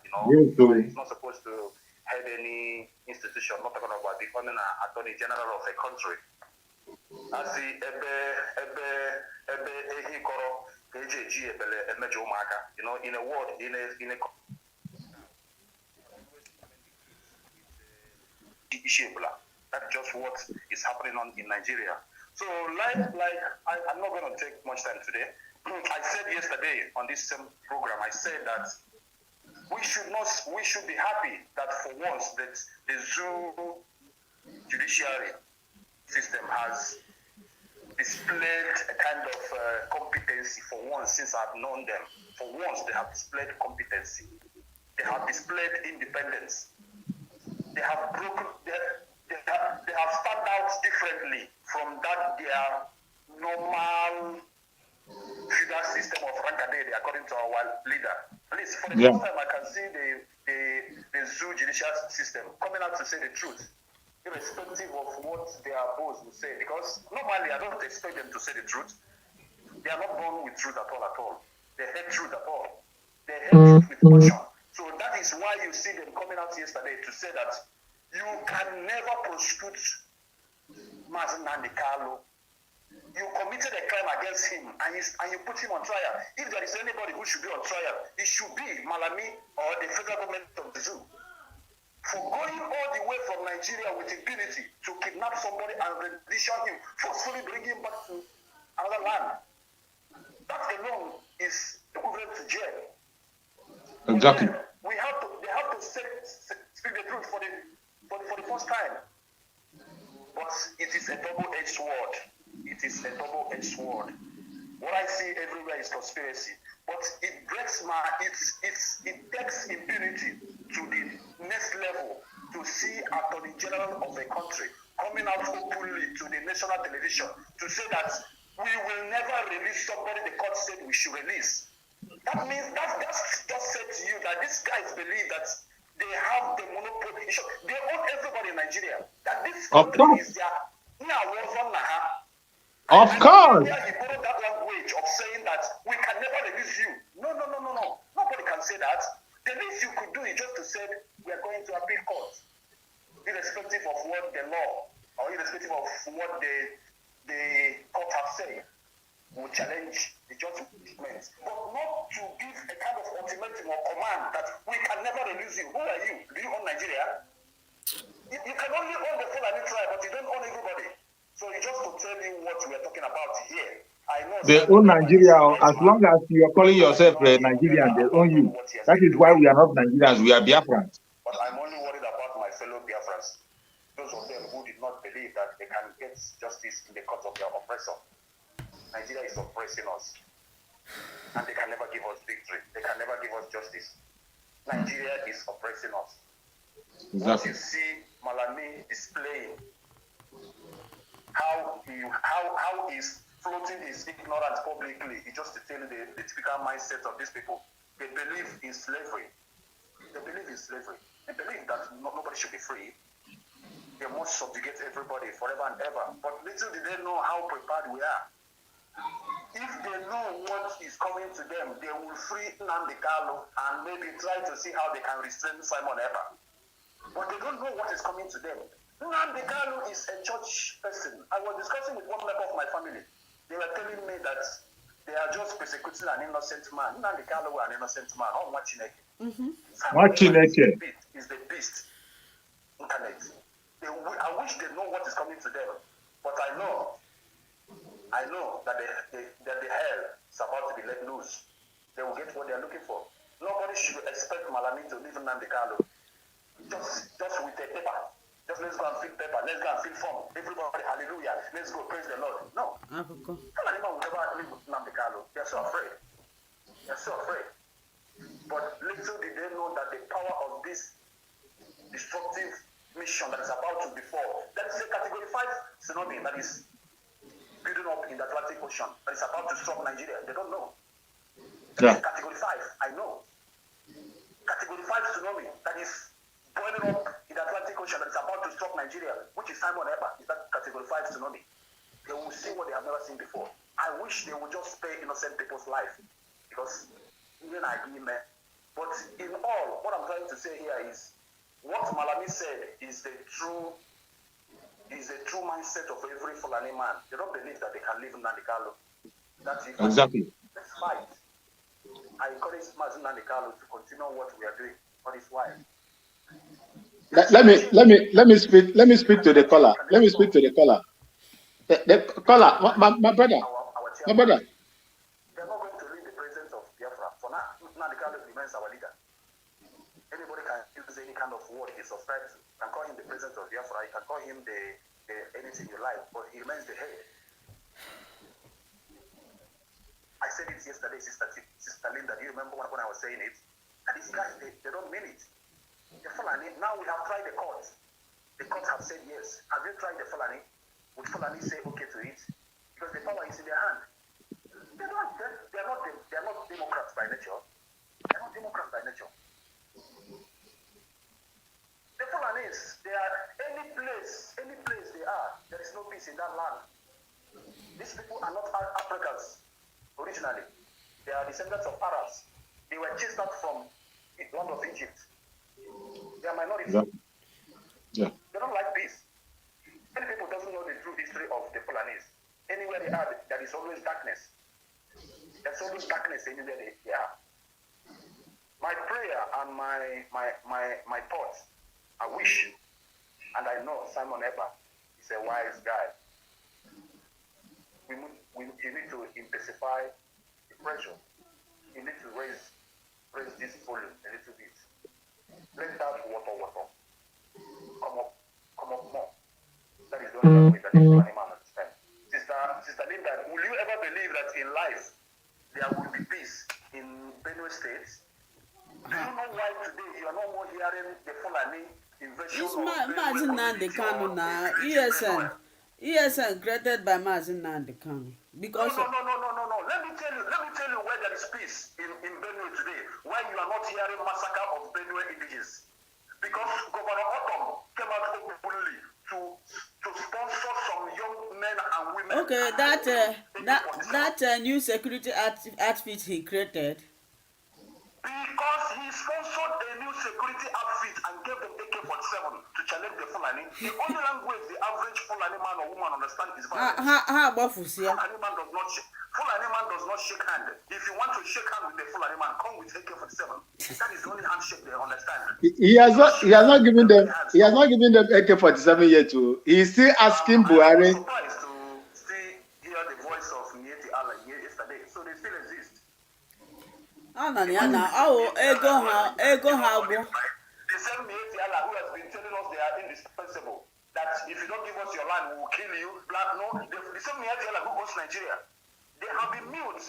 he's not supposed to head any institution, not talking about becoming an attorney general of a country. As the he koro KJG emejo umaka, in a word, in a that's just what is happening in Nigeria. So I'm not going to take much time today. I said yesterday on this same program, I said that we should be happy that for once that the zoo judiciary system has displayed a kind of competency for once since I've known them. For once, they have displayed competency. They have displayed independence. They have broken. They have started out differently from that their normal feudal system of Rankadede, according to our leader. At least for the first time, I can see the zoo judicial system coming out to say the truth, irrespective of what their boss will say. Because normally, I don't expect them to say the truth. They are not born with truth at all. They hate truth at all. They hate truth with passion. So that is why you see them coming out yesterday to say that you can never prosecute Nnamdi Kanu. You committed a crime against him and you put him on trial. If there is anybody who should be on trial, it should be Malami or the federal government of the zoo. For going all the way from Nigeria with impunity to kidnap somebody and rendition him, forcefully bring him back to another land. That alone is equivalent to jail. Exactly. They have to speak the truth for the first time. But it is a double-edged sword. It is a double-edged sword. What I see everywhere is conspiracy. But it breaks it takes impunity to the next level to see Attorney General of a country coming out openly to the national television to say that we will never release somebody the court said we should release. That means that's just said to you that these guys believe that they have the monopoly. They own everybody in Nigeria. That this country is their. Of course. Where he borrowed that language of saying that we can never release you. No. Nobody can say that. The least you could do is just to say we are going to appeal court, irrespective of what the law or irrespective of what the court have said. Will challenge the judgment, but not to give a kind of ultimatum or command that we can never release you. Who are you? Do you own Nigeria? You can only own the Fulani tribe, but you don't own everybody. So it's just to tell you what we are talking about here. I know they own Nigeria. As long as you are calling yourself a Nigerian, they own you. That is why we are not Nigerians, we are Biafrans. But I'm only worried about my fellow Biafrans. Those of them who did not believe that they can get justice in the court of their oppressor. Nigeria is oppressing us. And they can never give us victory. They can never give us justice. Nigeria is oppressing us. Exactly. What you see Malami displaying, how he's floating his ignorance publicly, is just to tell you the typical mindset of these people. They believe in slavery. They believe that nobody should be free. They must subjugate everybody forever and ever. But little did they know how prepared we are. If they know what is coming to them, they will free Nnamdi Kanu and maybe try to see how they can restrain Simon Ekpa. But they don't know what is coming to them. Nnamdi Kanu is a church person. I was discussing with one member of my family. They were telling me that they are just persecuting an innocent man. Nnamdi Kanu is an innocent man. Oh, Machineke. Machineke is the beast. Internet. I wish they know what is coming to them. But I know that the hell is about to be let loose. They will get what they are looking for. Nobody should expect Malami to leave Nnamdi Kanu just with a paper. Just let's go and fill paper. Let's go and fill form. Everybody, hallelujah. Let's go praise the Lord. No. Malami will never leave Nnamdi Kanu. They are so afraid. But little did they know that the power of this destructive mission that is about to befall. That is a category 5 tsunami that is building up in the Atlantic Ocean that is about to struck Nigeria. They don't know. That is category 5. I know. Category 5 tsunami that is boiling up in the Atlantic Ocean that is about to struck Nigeria, which is Simon Ekpa, is that category 5 tsunami. They will see what they have never seen before. I wish they would just spare innocent people's life because I agree, man. But in all, what I'm trying to say here is what Malami said is the true mindset of every Fulani man. They don't believe that they can live in Nnamdi Kanu. That's it. Exactly. Let's fight. I encourage Nnamdi Kanu to continue what we are doing on his wife. Let me speak to the caller. Let me speak to the caller. The caller, my brother. My brother. They're not going to leave the presence of Biafra. For now, Nnamdi Kanu remains our leader. Anybody can use any kind of word he subscribes to. You can call him the president of Biafra, you can call him the anything you like, but he remains the head. I said it yesterday, Sister Linda. Do you remember when I was saying it? And these guys, they don't mean it. The Fulani, now we have tried the court. The courts have said yes. Have you tried the Fulani? Would Fulani say okay to it? Because the power is in their hand. They're not Democrats by nature. They're not Democrats by nature. The Fulanis, they are any place they are, there is no peace in that land. These people are not Africans originally. They are descendants of Arabs. They were chased out from the land of Egypt. They are minorities. Yeah. They don't like peace. Many people doesn't know the true history of the Fulanis. Anywhere they are, there is always darkness. There's always darkness anywhere they are. My prayer and my thoughts, I wish, and I know Simon Ekpa is a wise guy. You need to intensify the pressure. You need to raise this volume a little bit. Let that water come up more. That is the only way that the Fulani man understand. Sister Linda, will you ever believe that in life there will be peace in Benue State? Do you know why today you are no more hearing the Fulani invasion? Imagine Nnamdi Kanu now, ESN. ESN created by Mazi Nnamdi Kanu. Because No. Let me tell you where there is peace in Benue today. Why you are not hearing massacre of Benue indigenous? Because Governor Otom came out openly to sponsor some young men and women. okay, that new security outfit he created. Because he sponsored a new security outfit and gave them AK-47 to challenge the Fulani. The only language the average Fulani man or woman understand is violence. Fulani man does not shake hand. If you want to shake hand with the Fulani man, come with AK-47. That is the only handshake they understand. He has not given them AK-47 yet. He's still asking Buhari. I'm surprised to still hear the voice of Nieti Allah yesterday. So they still exist. Ego ha The same Nieti Allah who has been telling us they are indispensable. That if you don't give us your land, we will kill you. The same Nieti Allah who goes to Nigeria. They have been mute.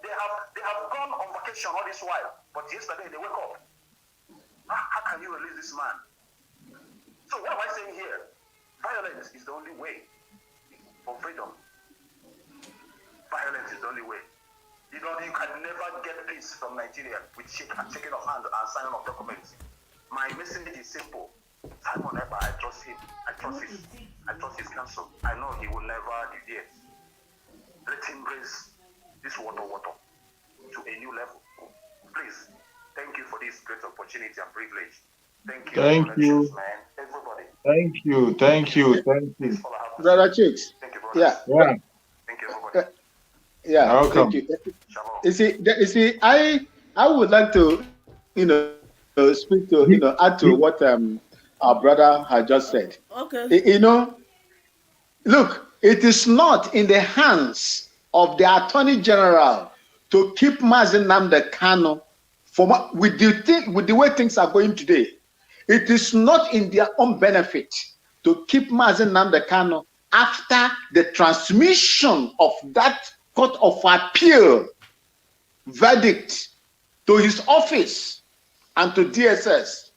They have gone on vacation all this while. But yesterday they wake up. How can you release this man? So what am I saying here? Violence is the only way for freedom. Violence is the only way. You can never get peace from Nigeria with shaking of hands and signing of documents. My message is simple. Simon Eba, I trust him. I trust his counsel. I know he will never deviate. Let him raise this water to a new level. Please, thank you for this great opportunity and privilege. Thank you. Man. Everybody. Thank you. Brother Chicks. Thank you, brother. Yeah. Thank you, everybody. Yeah, Welcome. thank you. Shalom. You see, I would like to, speak to, add to what our brother had just said. Okay. Look, it is not in the hands of the Attorney General to keep Mazi Nnamdi Kanu with the way things are going today. It is not in their own benefit to keep Mazi Nnamdi Kanu after the transmission of that Court of Appeal verdict to his office and to DSS.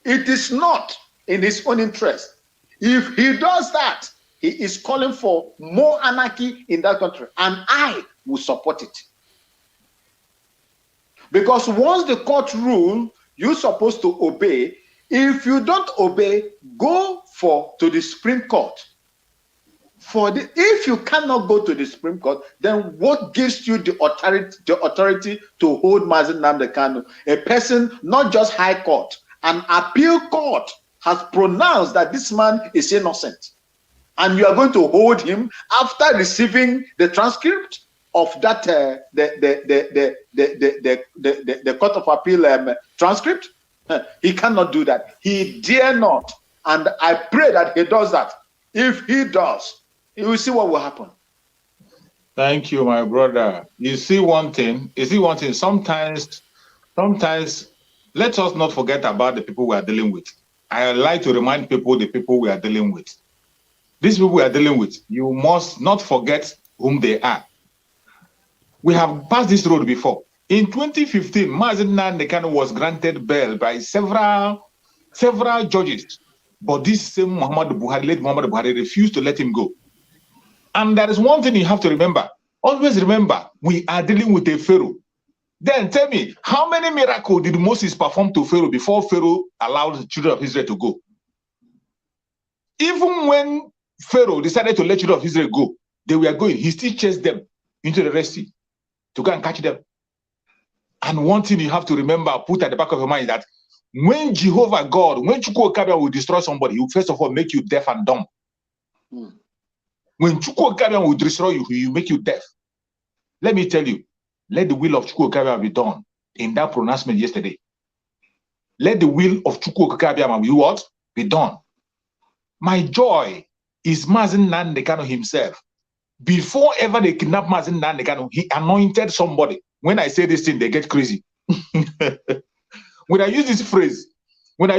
It is not in his own interest. If he does that, he is calling for more anarchy in that country, and I will support it. Because once the court rule, you're supposed to obey. If you don't obey, go to the Supreme Court. If you cannot go to the Supreme Court, then what gives you the authority to hold Mazi Nnamdi Kanu? A person, not just High Court, an appeal court has pronounced that this man is innocent, and you are going to hold him after receiving the transcript of that the Court of Appeal transcript. He cannot do that. He dare not, and I pray that he does that. If he does, you will see what will happen. Thank you, my brother. You see one thing. Sometimes, let us not forget about the people we are dealing with. I like to remind people the people we are dealing with. These people we are dealing with, you must not forget whom they are. We have passed this road before. In 2015, Mazi Nnamdi Kanu was granted bail by several judges, but this same late Muhammadu Buhari, refused to let him go. And there is one thing you have to remember. Always remember, we are dealing with a Pharaoh. Then tell me, how many miracles did Moses perform to Pharaoh before Pharaoh allowed the children of Israel to go? Even when Pharaoh decided to let children of Israel go, they were going, he still chased them into the Red Sea to go and catch them. And one thing you have to remember, put at the back of your mind, is that when Jehovah God, when Chukwu Okabia will destroy somebody, he will first of all make you deaf and dumb. When Chukwu Okabia will destroy you, he will make you deaf. Let me tell you, let the will of Chukwu Okabia be done in that pronouncement yesterday. Let the will of Chukwu Okabia be what? Be done. My joy is Mazi Nnamdi Kanu himself. Before ever they kidnapped Mazi Nnamdi Kanu, he anointed somebody. When I say this thing, they get crazy. When I use this phrase, when I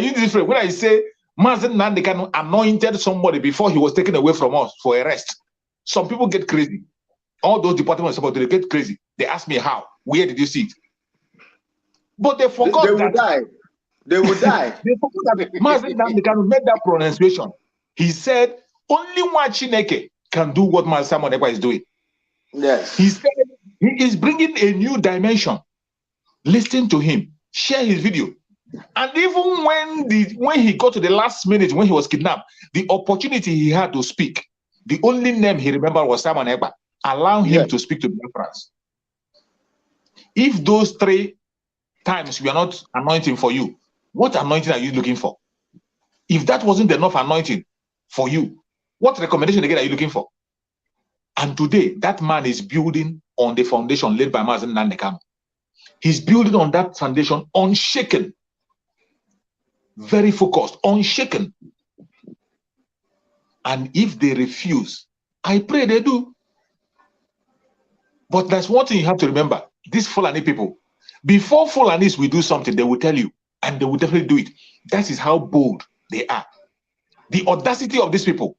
say Mazi Nnamdi Kanu anointed somebody before he was taken away from us for arrest, some people get crazy. All those departments about they get crazy. They ask me how. Where did you see it? But they forgot They will die. They will die. They forgot that Mazi Nnamdi Kanu made that pronunciation. He said, Only one Chineke can do what Master Simon Ekpa is doing. Yes. He is bringing a new dimension. Listen to him. Share his video. And even when he got to the last minute, when he was kidnapped, the opportunity he had to speak, the only name he remembered was Simon Ekpa. Allow him to speak to Biafrans. If those 3 times we are not anointing for you, what anointing are you looking for? If that wasn't enough anointing for you, what recommendation again are you looking for? And today, that man is building on the foundation laid by Mazen Nnamdi Kanu. He's building on that foundation unshaken, very focused, unshaken. And if they refuse, I pray they do. But there's one thing you have to remember. These Fulani people, before Fulanis will do something, they will tell you, and they will definitely do it. That is how bold they are. The audacity of these people.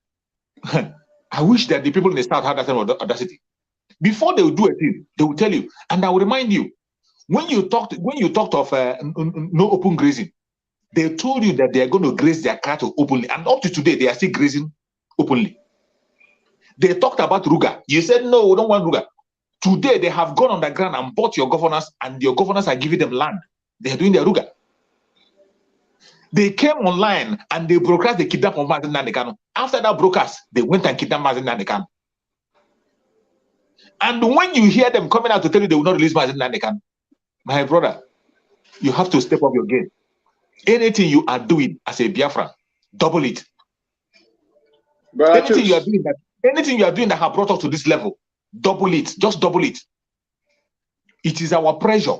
I wish that the people in the South had that kind of audacity. Before they will do a thing, they will tell you. And I will remind you, when you talked of no open grazing, they told you that they are going to graze their cattle openly. And up to today, they are still grazing openly. They talked about Ruga. You said, no, we don't want Ruga. Today, they have gone underground and bought your governors, and your governors are giving them land. They are doing their Ruga. They came online and they broadcast the kidnap of Mazen Nnamdi Kanu. After that broadcast, they went and kidnapped Mazen Nnamdi Kanu. And when you hear them coming out to tell you they will not release Mazen Nnamdi Kanu, my brother, you have to step up your game. Anything you are doing as a Biafran, double it. Anything you are doing that have brought us to this level, double it. Just double it. It is our pressure.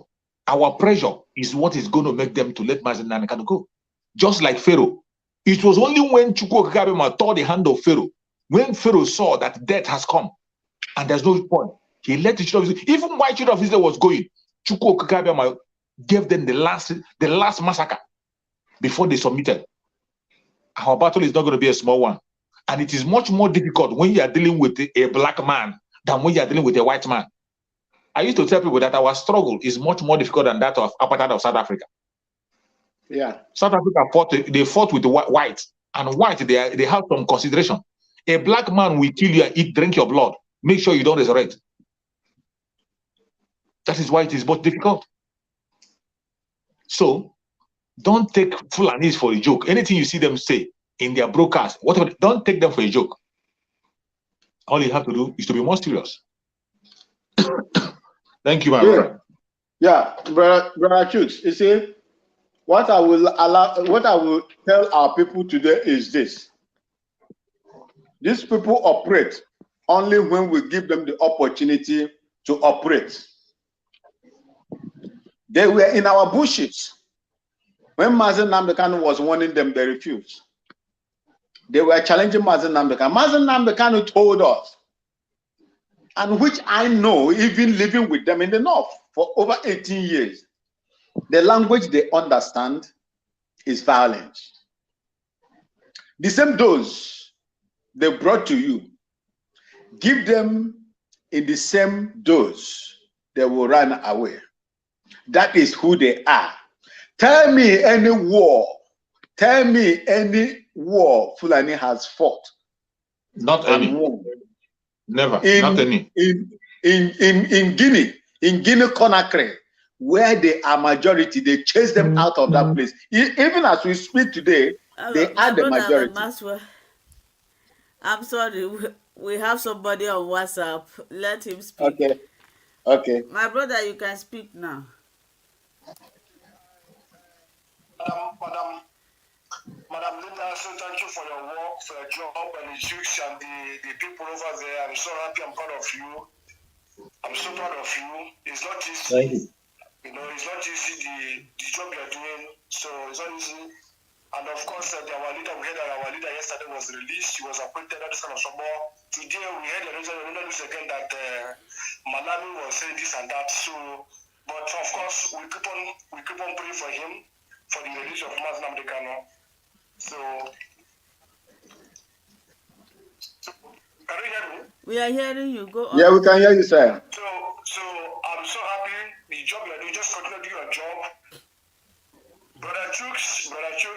Our pressure is what is going to make them to let Mazen Nnamdi Kanu go. Just like Pharaoh. It was only when Chukwu Okikabema tore the hand of Pharaoh, when Pharaoh saw that death has come and there's no point, he let the children of Israel, even while children of Israel was going, Chukwu Okikabema gave them the last massacre before they submitted. Our battle is not going to be a small one. And it is much more difficult when you are dealing with a black man than when you are dealing with a white man. I used to tell people that our struggle is much more difficult than that of apartheid of South Africa. Yeah. South Africa fought with the white, and white, they have some consideration. A black man will kill you and drink your blood. Make sure you don't resurrect. That is why it is both difficult. So, don't take Fulanis for a joke. Anything you see them say in their broadcast, whatever, don't take them for a joke. All you have to do is to be more serious. Thank you, my brother. Yeah, brother Chooks, you see, what I will tell our people today is this. These people operate only when we give them the opportunity to operate. They were in our bushes. When Mazen Nnamdi Kanu was warning them, they refused. They were challenging Mazen Nnamdi Kanu. Mazen Nnamdi Kanu told us, and which I know, even living with them in the north for over 18 years, the language they understand is violence. The same dose they brought to you, give them in the same dose, they will run away. That is who they are. Tell me any war. Tell me any war Fulani has fought. Not any. Won. Never. Not any. In Guinea Conakry, where they are majority, they chase them out of that place. Even as we speak today, they are the majority. I'm sorry, we have somebody on WhatsApp. Let him speak. Okay. Okay. My brother, you can speak now. Madam Linda, so thank you for your work, for your job, and the Jews and the people over there. I'm so happy, I'm proud of you. I'm so proud of you. It's not easy. Thank you. You know, it's not easy the job you're doing, so it's not easy. And of course, our leader, we heard that our leader yesterday was released. He was appointed, that is kind of some more. Today, we heard the news again that Malami was saying this and that. So, but of course, we keep on praying for him, for the release of Nnamdi Kanu. So, can you hear me? We are hearing you. Go on. Yeah, we can hear you, sir. So I'm so happy. The job you're doing, just continue to do your job. Brother Chooks,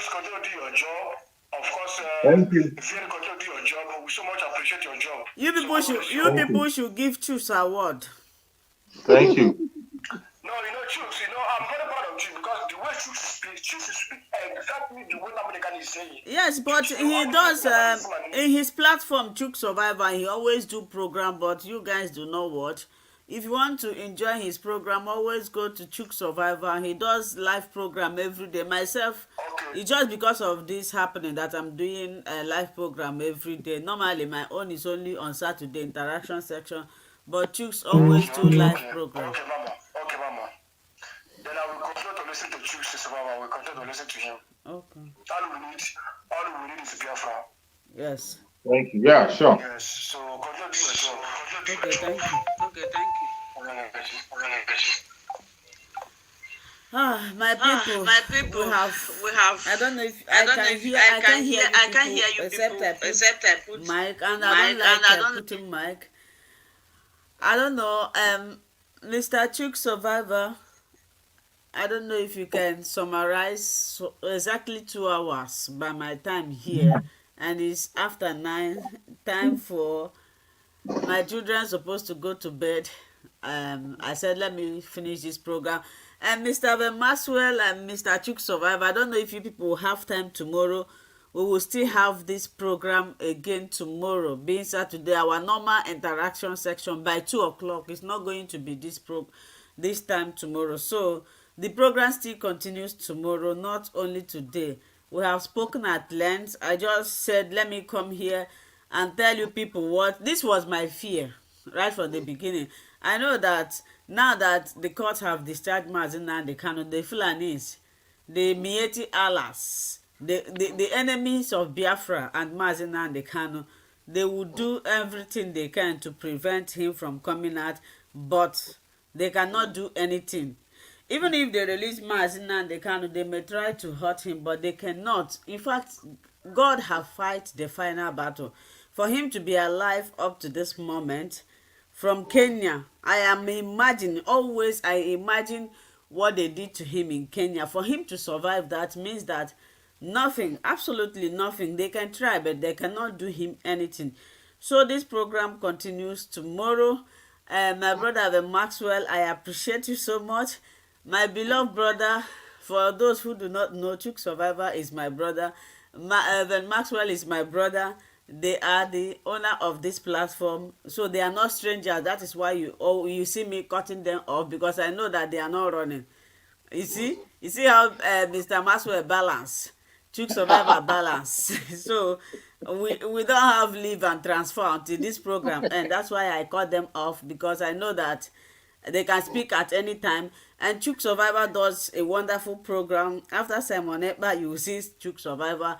continue to do your job. Of course, Thank you. if you continue to do your job, we so much appreciate your job. You people should Thank you. give Choose award. Thank you. No, Chooks, I'm very proud of you because the way Chooks speak exactly the way Nnamdi Kanu is saying. Yes, but he does in his platform Chook Survivor. He always do program, but you guys do not watch. If you want to enjoy his program, always go to Chook Survivor. He does live program every day. Myself, Okay. it's just because of this happening that I'm doing a live program every day. Normally, my own is only on Saturday interaction section, but Chooks always do live program. Okay, Mama. Okay, Mama. Then I will continue to listen to Chooks Survivor. I will continue to listen to him. Okay. All we need is Biafra. Yes. Thank you. Yeah, sure. Yes. So continue to do your job. Okay, thank you. Okay, thank you. My people, we have. I don't know if I can hear you people, except I put mic, and I don't like putting mic. I don't know. Mr. Chook Survivor, I don't know if you can summarize exactly 2 hours by my time here, and it's after 9, time for my children supposed to go to bed. I said let me finish this program. And Mr. Ben Maxwell and Mr. Chook Survivor, I don't know if you people have time tomorrow. We will still have this program again tomorrow, being Saturday, our normal interaction section by 2 o'clock. It's not going to be this time tomorrow. So the program still continues tomorrow, not only today. We have spoken at length. I just said let me come here and tell you people what this was my fear right from the beginning. I know that now that the courts have discharged Nnamdi Kanu, the Fulanis, the Mieti Alas, the enemies of Biafra and Nnamdi Kanu, they will do everything they can to prevent him from coming out, but they cannot do anything. Even if they release Nnamdi Kanu, they may try to hurt him, but they cannot. In fact, God have fight the final battle. For him to be alive up to this moment, from Kenya, I imagine what they did to him in Kenya. For him to survive that means that nothing, absolutely nothing, they can try, but they cannot do him anything. So this program continues tomorrow. My brother Maxwell, I appreciate you so much. My beloved brother, for those who do not know, Chook Survivor is my brother. Maxwell is my brother. They are the owner of this platform, so they are not strangers. That is why you see me cutting them off, because I know that they are not running. You see how Mr. Maxwell balance, Chook Survivor balance. So we don't have leave and transfer until this program, and that's why I cut them off, because I know that they can speak at any time. And Chook Survivor does a wonderful program. After Simon Ekpa, you will see Chook Survivor.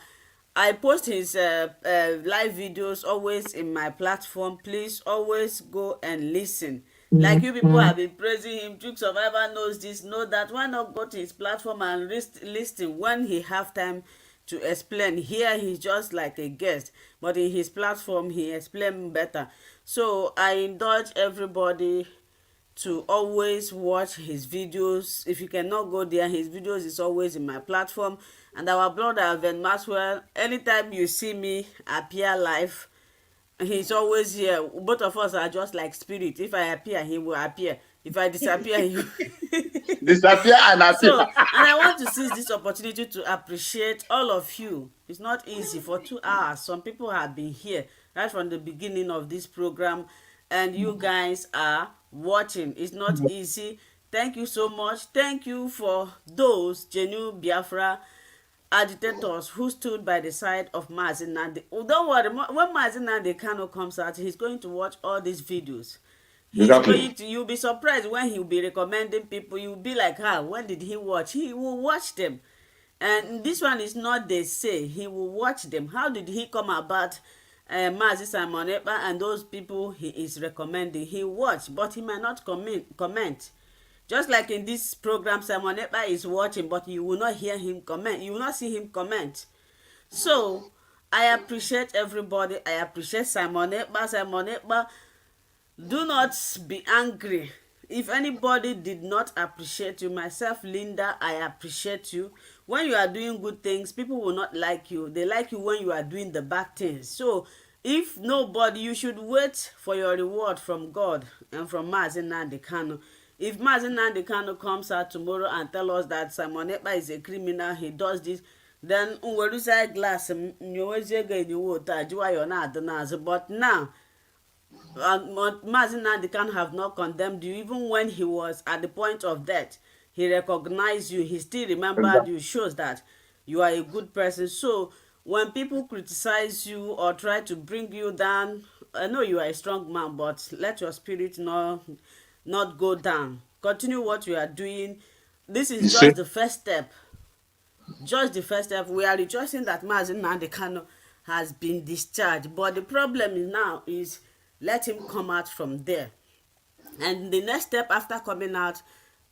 I post his live videos always in my platform. Please always go and listen. Like you people have been praising him, Chook Survivor knows this, know that. Why not go to his platform and listen when he have time to explain? Here he's just like a guest, but in his platform he explain better. So I indulge everybody to always watch his videos. If you cannot go there, his videos is always in my platform. And our brother Ben Maxwell, anytime you see me appear live, he's always here. Both of us are just like spirit. If I appear, he will appear. If I disappear, he will Disappear and appear. So, and I want to seize this opportunity to appreciate all of you. It's not easy for 2 hours. Some people have been here right from the beginning of this program, and you guys are watching. It's not easy. Thank you so much. Thank you for those genuine Biafra agitators who stood by the side of Nnamdi. Oh, don't worry, when Nnamdi Kanu comes out, he's going to watch all these videos. Exactly. You'll be surprised when he'll be recommending people. You'll be like, when did he watch? He will watch them. And this one is not they say, he will watch them. How did he come about Mazi Simon Ekpa and those people he is recommending? He watch, but he might not comment. Just like in this program, Simon Ekpa is watching, but you will not hear him comment. You will not see him comment. So, I appreciate everybody. I appreciate Simon Ekpa. Simon Ekpa, do not be angry. If anybody did not appreciate you, myself, Linda, I appreciate you. when you are doing good things, people will not like you. They like you when you are doing the bad things. So if nobody, you should wait for your reward from God and from Mazi Nnamdi Kanu. If Mazi Nnamdi Kanu comes out tomorrow and tell us that Simon Ekpa is a criminal, he does this, then nwerusa glass nyowezie ga enyowe otu a jiwa ya na adị n'azụ. But now Mazi Nnamdi Kanu have not condemned you. Even when he was at the point of death, he recognized you, he still remembered you. Shows that you are a good person. So when people criticize you or try to bring you down, I know you are a strong man, but let your spirit not go down. Continue what you are doing. This is just the first step. Just the first step. We are rejoicing that Mazi Nnamdi Kanu has been discharged, but the problem is now is let him come out from there. And the next step after coming out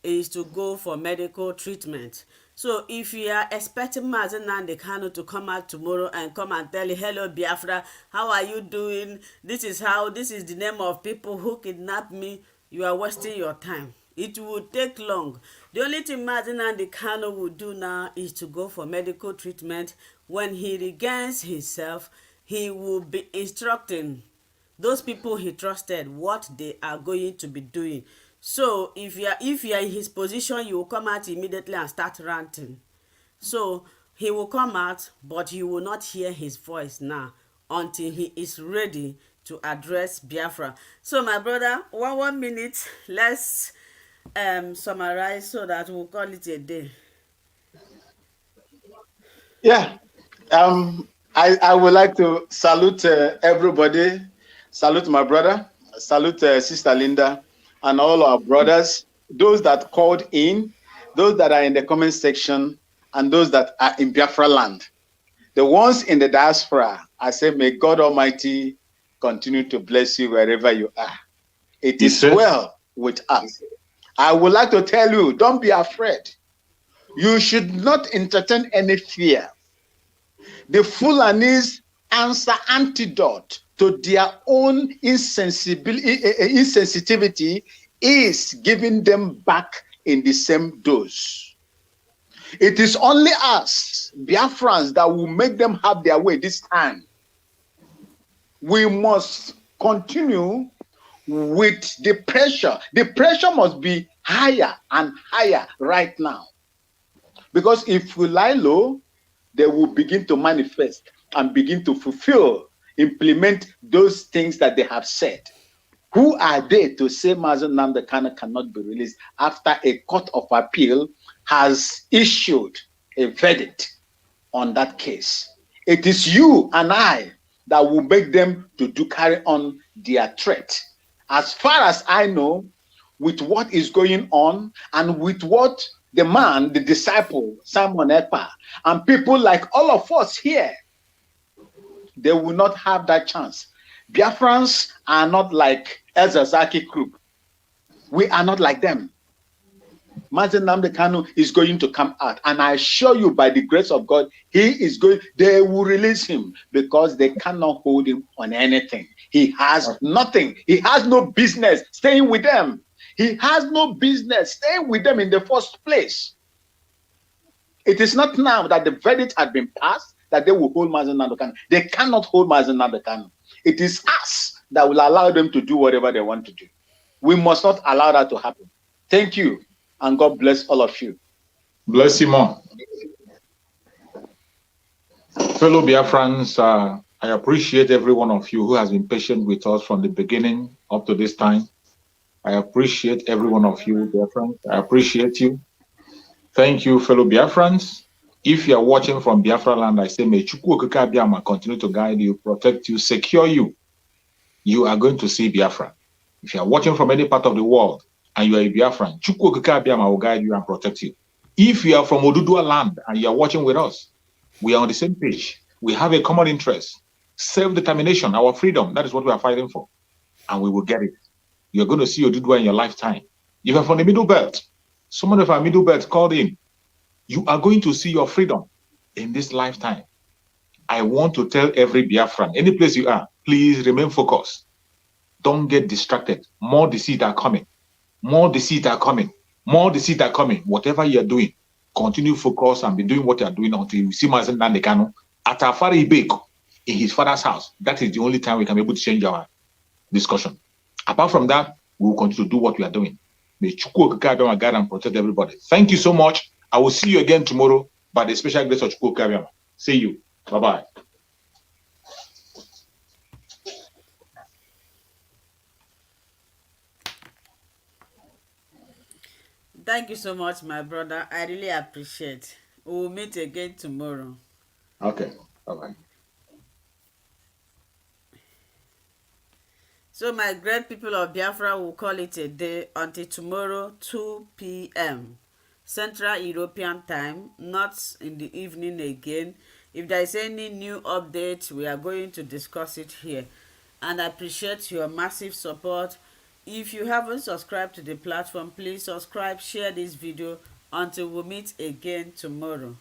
is to go for medical treatment. So if you are expecting Mazi Nnamdi Kanu to come out tomorrow and come and tell you, hello Biafra, how are you doing? This is the name of people who kidnapped me, you are wasting your time. It will take long. The only thing Mazi Nnamdi Kanu will do now is to go for medical treatment. When he regains himself, he will be instructing those people he trusted what they are going to be doing. So if you are in his position, you will come out immediately and start ranting. So he will come out, but you will not hear his voice now until he is ready to address Biafra. So my brother, one minute, let's summarize so that we'll call it a day. Yeah, I would like to salute everybody, salute my brother, salute Sister Linda, and all our brothers, those that called in, those that are in the comment section, and those that are in Biafra land. The ones in the diaspora, I say, may God Almighty continue to bless you wherever you are. It is well with us. I would like to tell you, don't be afraid. You should not entertain any fear. The Fulanis answer antidote to their own insensitivity is giving them back in the same dose. It is only us, Biafrans, that will make them have their way this time. We must continue with the pressure. The pressure must be higher and higher right now. Because if we lie low, they will begin to manifest and begin to fulfill, implement those things that they have said. Who are they to say Mazi Nnamdi Kanu cannot be released after a court of appeal has issued a verdict on that case? It is you and I that will make them to carry on their threat. As far as I know, with what is going on and with what the man, the disciple, Simon Ekpa, and people like all of us here, they will not have that chance. Biafrans are not like ACCQUITTED group. We are not like them. Mazi Nnamdi Kanu is going to come out, and I assure you, by the grace of God, they will release him, because they cannot hold him on anything. He has nothing. He has no business staying with them. He has no business staying with them in the first place. It is not now that the verdict has been passed that they will hold Mazi Nnamdi Kanu. They cannot hold Mazi Nnamdi Kanu. It is us that will allow them to do whatever they want to do. We must not allow that to happen. Thank you, and God bless all of you. Bless you, Mom. Fellow Biafrans, I appreciate every one of you who has been patient with us from the beginning up to this time. I appreciate every one of you, Biafrans. I appreciate you. Thank you, fellow Biafrans. If you are watching from Biafra land, I say, may Chukwu Okike Abiama continue to guide you, protect you, secure you. You are going to see Biafra. If you are watching from any part of the world and you are a Biafran, Chukwu Okike Abiama will guide you and protect you. If you are from Oduduwa land and you are watching with us, we are on the same page. We have a common interest, self-determination, our freedom. That is what we are fighting for, and we will get it. You're going to see Oduduwa in your lifetime. If you're from the Middle Belt, someone of our Middle Belt called in, you are going to see your freedom in this lifetime. I want to tell every Biafran, any place you are, please remain focused. Don't get distracted. More deceit are coming. More deceit are coming. More deceit are coming. Whatever you're doing, continue focus and be doing what you are doing until you see Mazen Nnamdi Kanu at our father Ibeko in his father's house. That is the only time we can be able to change our discussion. Apart from that, we will continue to do what we are doing. May Chukwu Okike guide and protect everybody. Thank you so much. I will see you again tomorrow by the special grace of Chukwu Okike. See you. Bye-bye. Thank you so much, my brother. I really appreciate. We will meet again tomorrow. Okay. Bye-bye. So, my great people of Biafra will call it a day until tomorrow, 2 p.m. Central European Time, not in the evening again. If there is any new update, we are going to discuss it here. And I appreciate your massive support. If you haven't subscribed to the platform, please subscribe, share this video until we meet again tomorrow.